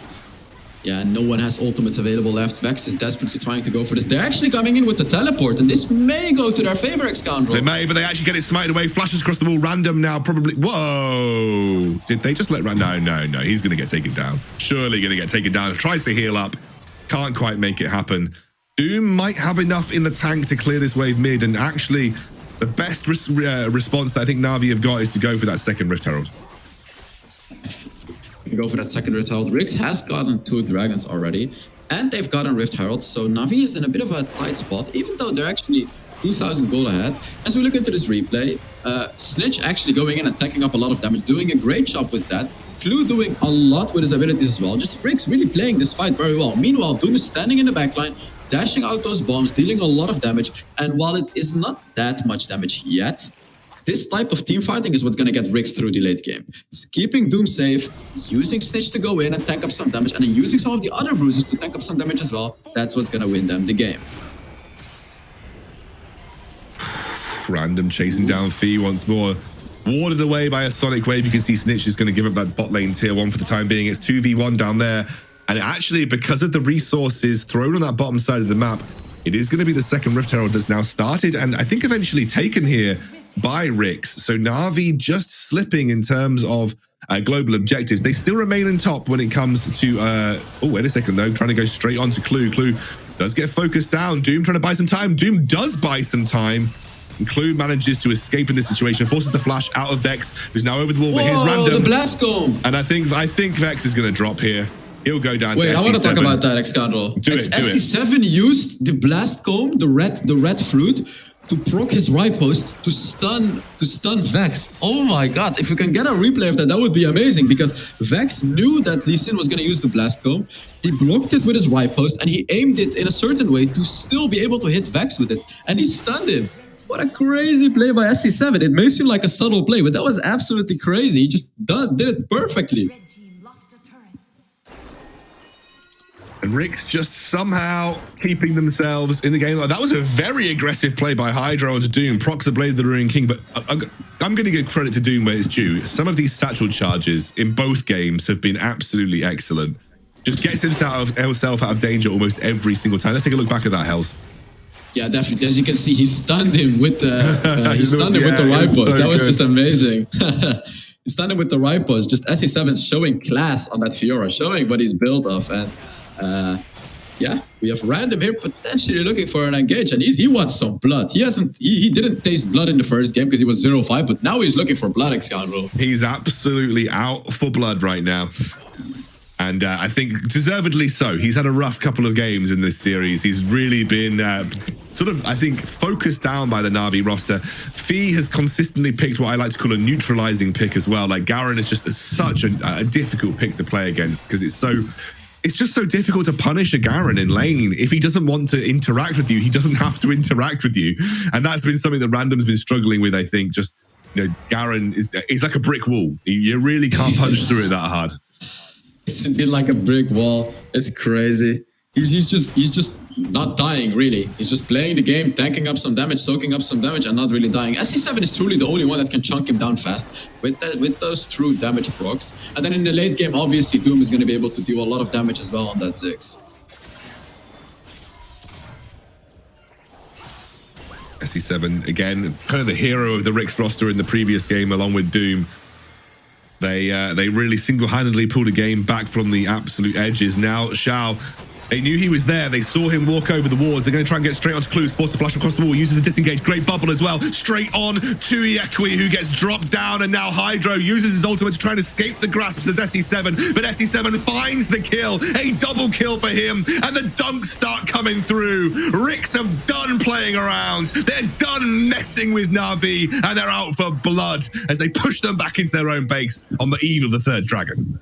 Yeah, no one has ultimates available left. Vex is desperately trying to go for this. They're actually coming in with the teleport, and this may go to their favor, X-Scoundrel. They may, but they actually get it smited away. Flashes across the wall. Random now probably... Whoa! Did they just let... No. He's going to get taken down. Surely going to get taken down. Tries to heal up. Can't quite make it happen. Doom might have enough in the tank to clear this wave mid, and actually the best response that I think Navi have got is to go for that second Rift Herald. Go for that second Rift Herald. RIX has gotten 2 dragons already, and they've gotten Rift Herald, so Navi is in a bit of a tight spot, even though they're actually 2,000 gold ahead. As we look into this replay, Snitch actually going in and taking up a lot of damage, doing a great job with that. Clue doing a lot with his abilities as well. Just RIX really playing this fight very well. Meanwhile, Doom is standing in the backline, dashing out those bombs, dealing a lot of damage, and while it is not that much damage yet, this type of team fighting is what's going to get RIX through the late game. It's keeping Doom safe, using Snitch to go in and tank up some damage, and then using some of the other bruises to tank up some damage as well. That's what's going to win them the game. Random chasing down Fee once more. Warded away by a Sonic Wave. You can see Snitch is going to give up that bot lane tier 1 for the time being. It's 2v1 down there. And actually, because of the resources thrown on that bottom side of the map, it is going to be the second Rift Herald that's now started, and I think eventually taken here by RIX. So Navi just slipping in terms of global objectives. They still remain in top when it comes to... oh, wait a second, though. Trying to go straight on to Clue. Clue does get focused down. Doom trying to buy some time. Doom does buy some time. And Clue manages to escape in this situation, forces the flash out of Vex, who's now over the wall, but here's Random. The blast comb! And I think Vex is going to drop here. He'll go down to SE7. Wait, I want to talk about that, X-Scoundrel. Do it. SE7 used the blast comb, the red fruit, to proc his riposte to stun Vex. Oh my god, if you can get a replay of that, that would be amazing, because Vex knew that Lee Sin was going to use the blast comb. He blocked it with his riposte and he aimed it in a certain way to still be able to hit Vex with it, and he stunned him. What a crazy play by SC7. It may seem like a subtle play, but that was absolutely crazy. He just did it perfectly. And RIX just somehow keeping themselves in the game. That was a very aggressive play by Hydro onto Doom. Procs the Blade of the Ruined King, but I'm going to give credit to Doom where it's due. Some of these satchel charges in both games have been absolutely excellent. Just gets himself out of danger almost every single time. Let's take a look back at that, Hells. Yeah, definitely. As you can see, he stunned him with the riposte. That was just amazing. He stunned him with the riposte. Just SC7 showing class on that Fiora, showing what he's built of. And yeah, we have Random here potentially looking for an engage, and he wants some blood. He didn't taste blood in the first game because he was 0-5, but now he's looking for blood, Scoundrel. He's absolutely out for blood right now. And I think deservedly so. He's had a rough couple of games in this series. He's really been sort of, I think, focused down by the Na'Vi roster. Fee has consistently picked what I like to call a neutralizing pick as well. Like Garen is just such a difficult pick to play against because it's just so difficult to punish a Garen in lane. If he doesn't want to interact with you, he doesn't have to interact with you. And that's been something that Random's been struggling with, I think. Just, you know, Garen is like a brick wall. You really can't punch through it that hard. It's been like a brick wall. It's crazy. He's just not dying, really. He's just playing the game, tanking up some damage, soaking up some damage, and not really dying. SC7 is truly the only one that can chunk him down fast with those true damage procs. And then in the late game, obviously, Doom is going to be able to deal a lot of damage as well on that Ziggs. SC7, again, kind of the hero of the RIX roster in the previous game, along with Doom. They really single-handedly pulled a game back from the absolute edges. Now, Xiao, they knew he was there. They saw him walk over the walls. They're going to try and get straight onto Clues, force the flash across the wall, uses the disengage. Great bubble as well. Straight on to Yekwi, who gets dropped down, and now Hydro uses his ultimate to try and escape the grasps as SC7, but SC7 finds the kill. A double kill for him, and the dunks start coming through. RIX have done playing around. They're done messing with Na'Vi, and they're out for blood as they push them back into their own base on the eve of the third dragon.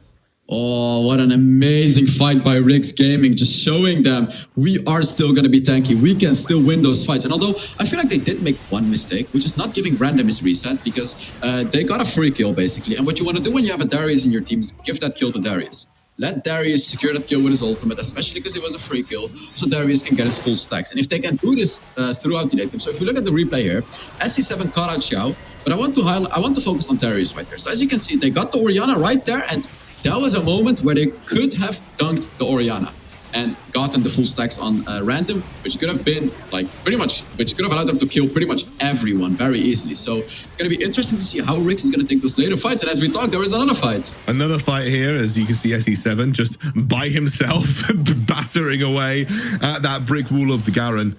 Oh, what an amazing fight by RIX Gaming, just showing them we are still going to be tanky. We can still win those fights. And although I feel like they did make one mistake, which is not giving Random his reset, because they got a free kill, basically. And what you want to do when you have a Darius in your team is give that kill to Darius. Let Darius secure that kill with his ultimate, especially because it was a free kill, so Darius can get his full stacks. And if they can do this throughout the late game, so if you look at the replay here, SC7 caught out Xiao, but I want to focus on Darius right there. So as you can see, they got the Orianna right there, and that was a moment where they could have dunked the Orianna and gotten the full stacks on Random, which could have been which could have allowed them to kill pretty much everyone very easily. So it's going to be interesting to see how RIX is going to take those later fights. And as we talk, there is another fight. Another fight here, as you can see SE7 just by himself battering away at that brick wall of the Garen.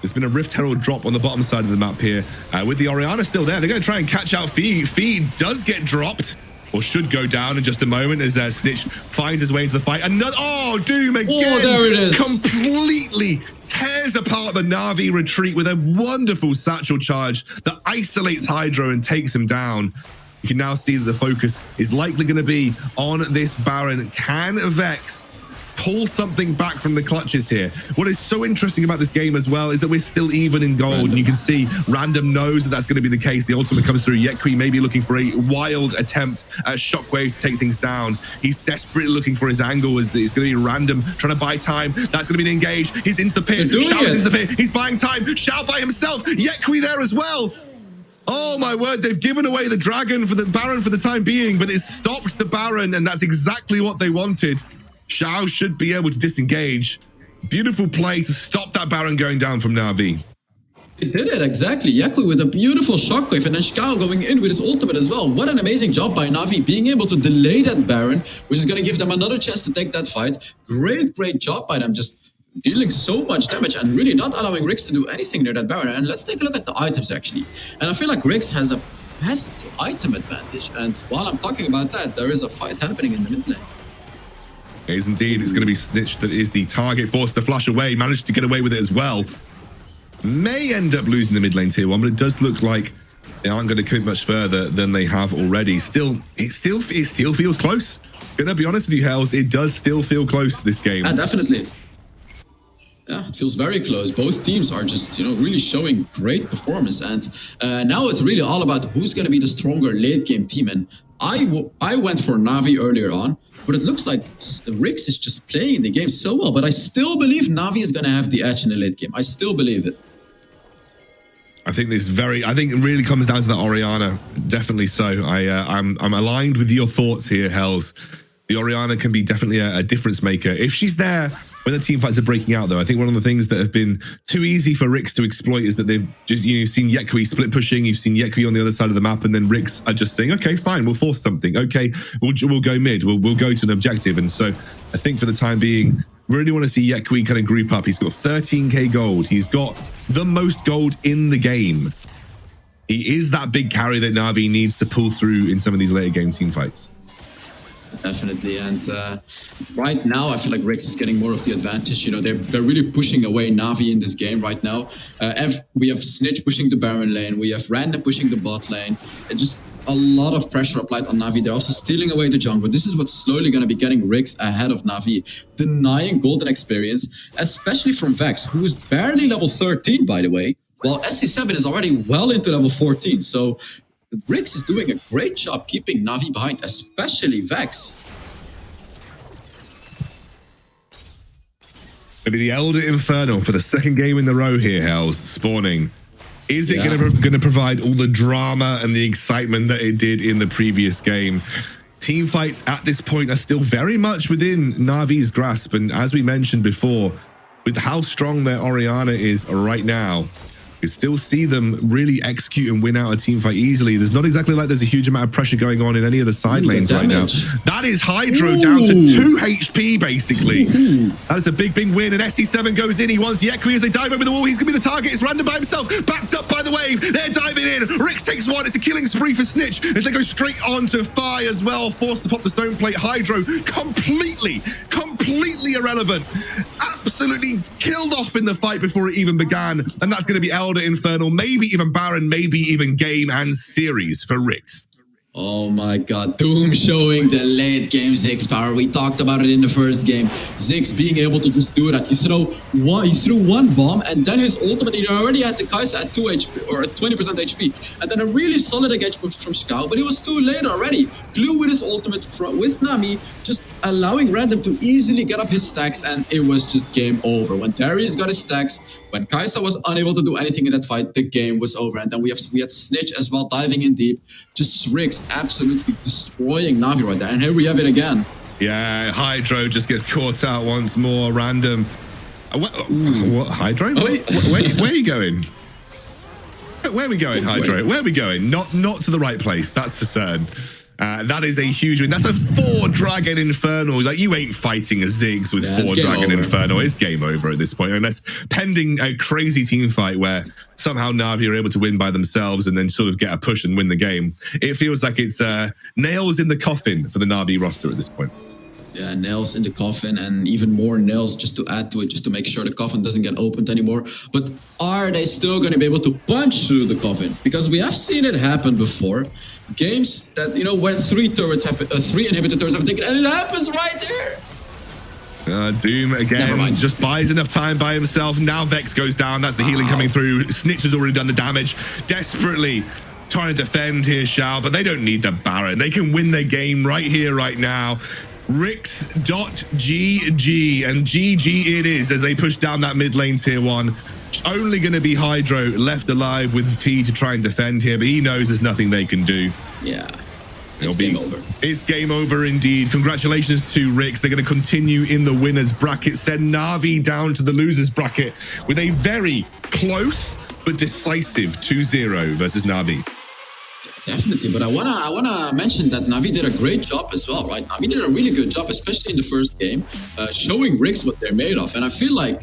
There's been a Rift Herald drop on the bottom side of the map here. With the Orianna still there, they're going to try and catch out Fee. Fee does get dropped, or should go down in just a moment as Snitch finds his way into the fight. Another, Doom again. Oh, there it is. Completely tears apart the Na'Vi retreat with a wonderful satchel charge that isolates Hydro and takes him down. You can now see that the focus is likely going to be on this Baron. Can Vex pull something back from the clutches here? What is so interesting about this game as well is that we're still even in gold. And you can see Random knows that that's going to be the case. The ultimate comes through. Yekwi maybe looking for a wild attempt at Shockwave to take things down. He's desperately looking for his angle as it's going to be Random trying to buy time. That's going to be an engage. He's into the pit. Xiao's into the pit. He's buying time. Xiao by himself. Yekwi there as well. Oh my word, they've given away the dragon for the Baron for the time being, but it's stopped the Baron, and that's exactly what they wanted. Xiao should be able to disengage. Beautiful play to stop that Baron going down from Na'Vi. He did it, exactly. Yekwi with a beautiful shockwave, and then Xiao going in with his ultimate as well. What an amazing job by Na'Vi, being able to delay that Baron, which is going to give them another chance to take that fight. Great job by them, just dealing so much damage and really not allowing RIX to do anything near that Baron. And let's take a look at the items, actually. And I feel like RIX has the item advantage. And while I'm talking about that, there is a fight happening in the mid lane. It is indeed. It's going to be Snitch that is the target, forced to flash away, managed to get away with it as well. may end up losing the mid lane tier 1, but it does look like they aren't going to commit much further than they have already. It still feels close. Gonna be honest with you, Hells, it does still feel close, this game. Yeah, definitely. Yeah, it feels very close. Both teams are just, really showing great performance. And now it's really all about who's going to be the stronger late game team. And I went for NAVI earlier on, but it looks like RIX is just playing the game so well. But I still believe NAVI is going to have the edge in the late game. I still believe it. I think it really comes down to that Orianna. Definitely so. I'm aligned with your thoughts here, Hells. The Orianna can be definitely a difference maker. If she's there when the team fights are breaking out, though, I think one of the things that have been too easy for RIX to exploit is that they've just, you've seen Yekui split pushing, you've seen Yekui on the other side of the map, and then RIX are just saying, okay, fine, we'll force something. Okay, we'll go mid, we'll go to an objective. And so I think for the time being, really want to see Yekui kind of group up. He's got 13k gold. He's got the most gold in the game. He is that big carry that Na'Vi needs to pull through in some of these later game team fights. Definitely, and right now I feel like RIX is getting more of the advantage. They're really pushing away Na'Vi in this game right now. We have Snitch pushing the Baron lane, we have Random pushing the bot lane. It's just a lot of pressure applied on Na'Vi. They're also stealing away the jungle. This is what's slowly going to be getting RIX ahead of Na'Vi, denying golden experience, especially from Vex, who is barely level 13, by the way, while SC7 is already well into level 14. So RIX is doing a great job keeping Na'Vi behind, especially Vex. Maybe the Elder Infernal for the second game in the row here, Hells, spawning. Is it going to provide all the drama and the excitement that it did in the previous game? Team fights at this point are still very much within Na'Vi's grasp. And as we mentioned before, with how strong their Orianna is right now, you still see them really execute and win out a team fight easily. There's not exactly like there's a huge amount of pressure going on in any of the side lanes right now. That is Hydro down to 2 HP, basically. That is a big win, and SC7 goes in. He wants Yekui as they dive over the wall. He's going to be the target. It's Random by himself, backed up by the wave. They're diving in. RIX takes one. It's a killing spree for Snitch as they go straight on to Fi as well, forced to pop the stone plate. Hydro completely irrelevant. Absolutely killed off in the fight before it even began, and that's going to be Elder Infernal, maybe even Baron, maybe even game and series for RIX. Oh my god, Doom showing the late game Ziggs power. We talked about it in the first game. Ziggs being able to just do that. He threw one bomb, and then his ultimate, he already had the Kai'Sa at 2 HP or at 20% HP. And then a really solid engagement from Scout, but it was too late already. Glue with his ultimate with Nami, just allowing Random to easily get up his stacks, and it was just game over. When Darius got his stacks, when Kai'Sa was unable to do anything in that fight, the game was over. And then we had Snitch as well diving in deep. Just RIX absolutely destroying Na'Vi right there. And here we have it again. Yeah, Hydro just gets caught out once more. Random. What Hydro? Where are you going? Where are we going, Hydro? Where are we going? Not to the right place, that's for certain. That is a huge win. That's a 4-Dragon Inferno. Like, you ain't fighting a Ziggs with 4-Dragon Inferno. It's game over at this point, unless pending a crazy team fight where somehow Na'Vi are able to win by themselves and then sort of get a push and win the game. It feels like it's nails in the coffin for the Na'Vi roster at this point. Yeah, nails in the coffin, and even more nails just to add to it, just to make sure the coffin doesn't get opened anymore. But are they still going to be able to punch through the coffin? Because we have seen it happen before. Games that, where 3 inhibitor turrets have taken, and it happens right here. Doom again just buys enough time by himself. Now Vex goes down. That's the healing coming through. Snitch has already done the damage. Desperately trying to defend here, Shao, but they don't need the Baron. They can win their game right here, right now. RIX.GG, and GG it is as they push down that mid lane tier 1. It's only going to be Hydro left alive with T to try and defend here, but he knows there's nothing they can do. Yeah, it's game over. It's game over indeed. Congratulations to RIX. They're going to continue in the winners bracket, send Na'Vi down to the losers bracket with a very close but decisive 2-0 versus Na'Vi. Definitely, but I wanna mention that Na'Vi did a great job as well, right? Na'Vi did a really good job, especially in the first game, showing RIX what they're made of. And I feel like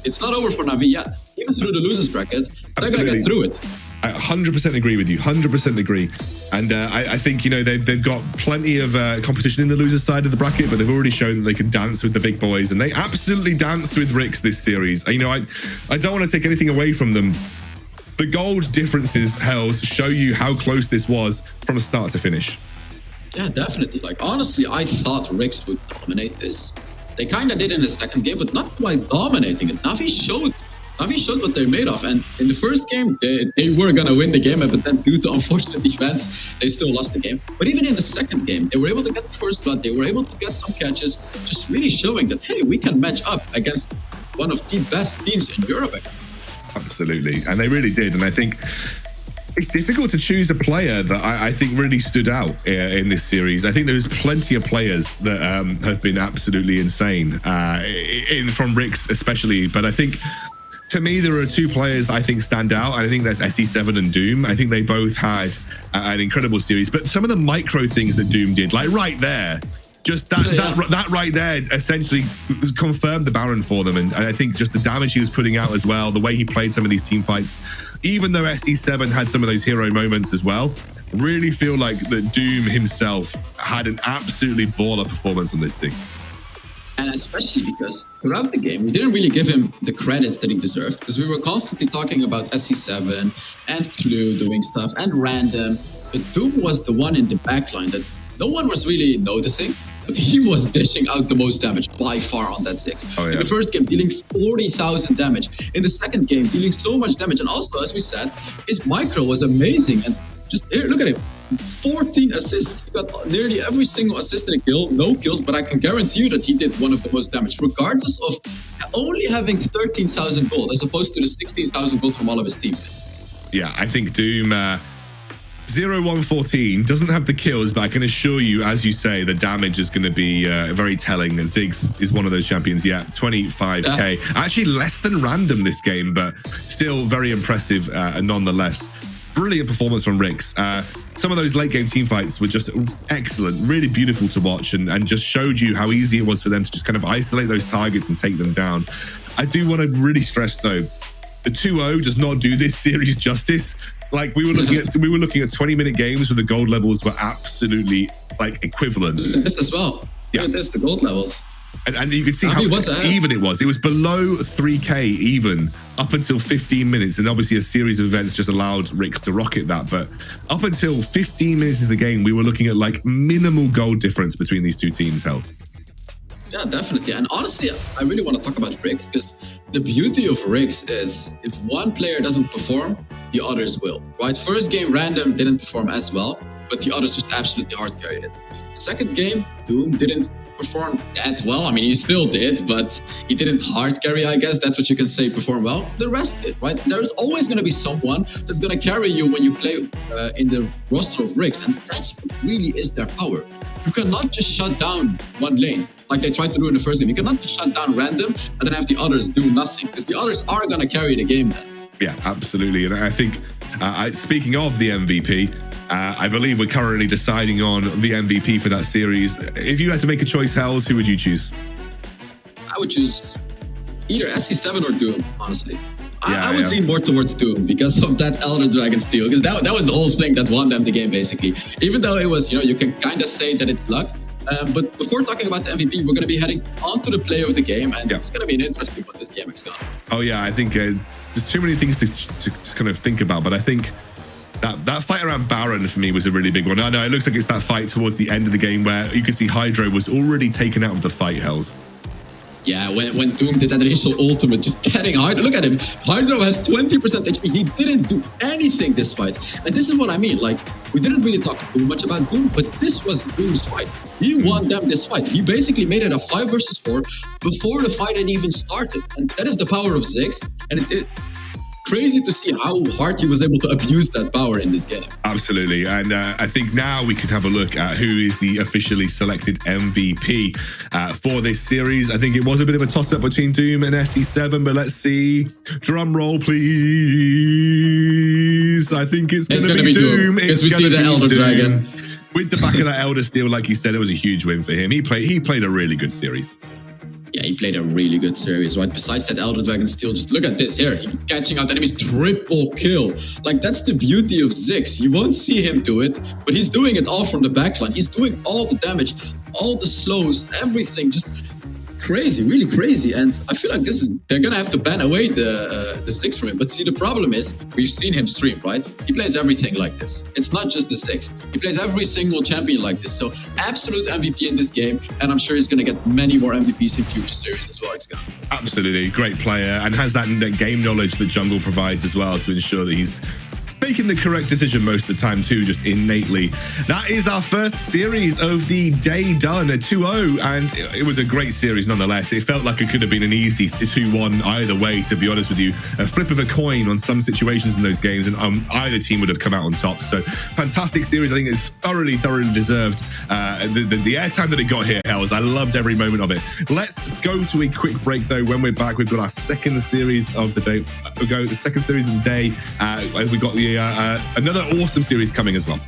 it's not over for Na'Vi yet. Even through the losers bracket, they're gonna get through it. I 100% agree with you. 100% agree. And I think, you know, they've got plenty of competition in the loser side of the bracket, but they've already shown that they can dance with the big boys, and they absolutely danced with RIX this series. You know, I don't want to take anything away from them. The gold differences, Hells, show you how close this was from start to finish. Yeah, definitely. Like, honestly, I thought RIX would dominate this. They kind of did in the second game, but not quite dominating it. NAVI showed what they're made of. And in the first game, they were going to win the game, but then due to unfortunate defense, they still lost the game. But even in the second game, they were able to get the first blood. They were able to get some catches, just really showing that, hey, we can match up against one of the best teams in Europe. Absolutely. And they really did. And I think it's difficult to choose a player that I think really stood out in this series. I think there's plenty of players that have been absolutely insane, from RIX especially. But I think, to me, there are two players that I think stand out. I think that's SE7 and Doom. I think they both had an incredible series. But some of the micro things that Doom did, like right there, just that right there essentially confirmed the Baron for them. And I think just the damage he was putting out as well, the way he played some of these team fights, even though SE7 had some of those hero moments as well, really feel like that Doom himself had an absolutely baller performance on this 6. And especially because throughout the game, we didn't really give him the credits that he deserved, because we were constantly talking about SE7 and Clue doing stuff and Random. But Doom was the one in the backline that no one was really noticing, but he was dishing out the most damage by far on that 6. Oh, yeah. In the first game, dealing 40,000 damage. In the second game, dealing so much damage. And also, as we said, his micro was amazing. And just here, look at him. 14 assists. He got nearly every single assist in a kill. No kills, but I can guarantee you that he did one of the most damage, regardless of only having 13,000 gold, as opposed to the 16,000 gold from all of his teammates. Yeah, I think Doom 0-1-14 doesn't have the kills, but I can assure you, as you say, the damage is going to be very telling. And Ziggs is one of those champions. Yeah, 25k. Actually less than Random this game, but still very impressive nonetheless. Brilliant performance from RIX. Some of those late game team fights were just excellent, really beautiful to watch, and just showed you how easy it was for them to just kind of isolate those targets and take them down. I do want to really stress though, the 2-0 does not do this series justice. Like we were looking at 20-minute games where the gold levels were absolutely like equivalent. This as well. Yeah, this the gold levels. And you could see how even it was. It was below 3k even up until 15 minutes. And obviously a series of events just allowed RIX to rocket that. But up until 15 minutes of the game, we were looking at like minimal gold difference between these two teams, Hells. Yeah, definitely. And honestly, I really want to talk about RIX, because the beauty of RIX is if one player doesn't perform, the others will, right? First game, Random didn't perform as well, but the others just absolutely hard carried it. Second game, Doom didn't perform that well. I mean, he still did, but he didn't hard carry, I guess. That's what you can say, perform well. The rest did, right? There's always going to be someone that's going to carry you when you play in the roster of RIX, and that's what really is their power. You cannot just shut down one lane like they tried to do in the first game. You cannot just shut down Random and then have the others do nothing, because the others are going to carry the game then. Yeah, absolutely. And I think, speaking of the MVP, I believe we're currently deciding on the MVP for that series. If you had to make a choice, Hells, who would you choose? I would choose either SE7 or Doom, honestly. I would lean more towards Doom because of that Elder Dragon steal, because that was the whole thing that won them the game, basically. Even though it was, you can kind of say that it's luck. But before talking about the MVP, we're going to be heading on to the play of the game, and it's going to be an interesting one this game is going. Oh yeah, I think there's too many things to kind of think about, but I think that fight around Baron for me was a really big one. I know it looks like it's that fight towards the end of the game where you can see Hydro was already taken out of the fight, Hells. Yeah, when Doom did that initial ultimate, just getting Hydro. Look at him. Hydro has 20% HP. He didn't do anything this fight. And this is what I mean. Like, we didn't really talk too much about Doom, but this was Doom's fight. He won them this fight. He basically made it a 5 versus 4 before the fight had even started. And that is the power of Ziggs. And it's crazy to see how hard he was able to abuse that power in this game. Absolutely. And I think now we can have a look at who is the officially selected MVP for this series. I think it was a bit of a toss-up between Doom and SE7, but let's see. Drum roll, please. I think it's going to be Doom. Because we see the Elder Dragon. With the back of that Elder Steel, like you said, it was a huge win for him. He played a really good series. Yeah, he played a really good series, right? Besides that Elder Dragon steal, just look at this here. He catching out enemies, triple kill. Like, that's the beauty of Ziggs. You won't see him do it, but he's doing it all from the backline. He's doing all the damage, all the slows, everything. Just crazy, really crazy. And I feel like they're gonna have to ban away the Ziggs from him. But see, the problem is, we've seen him stream, right? He plays everything like this. It's not just the Ziggs. He plays every single champion like this. So absolute MVP in this game, and I'm sure he's gonna get many more MVPs in future series as well. Absolutely, great player, and has that game knowledge that jungle provides as well to ensure that he's making the correct decision most of the time too, just innately. That is our first series of the day done, a 2-0, and it was a great series nonetheless. It felt like it could have been an easy 2-1 either way, to be honest with you. A flip of a coin on some situations in those games, and either team would have come out on top. So fantastic series. I think it's thoroughly deserved the airtime that it got here, Hells. I loved every moment of it. Let's go to a quick break though. When we're back, we've got our second series of the day. We've got the second series of the day. We've got the another awesome series coming as well.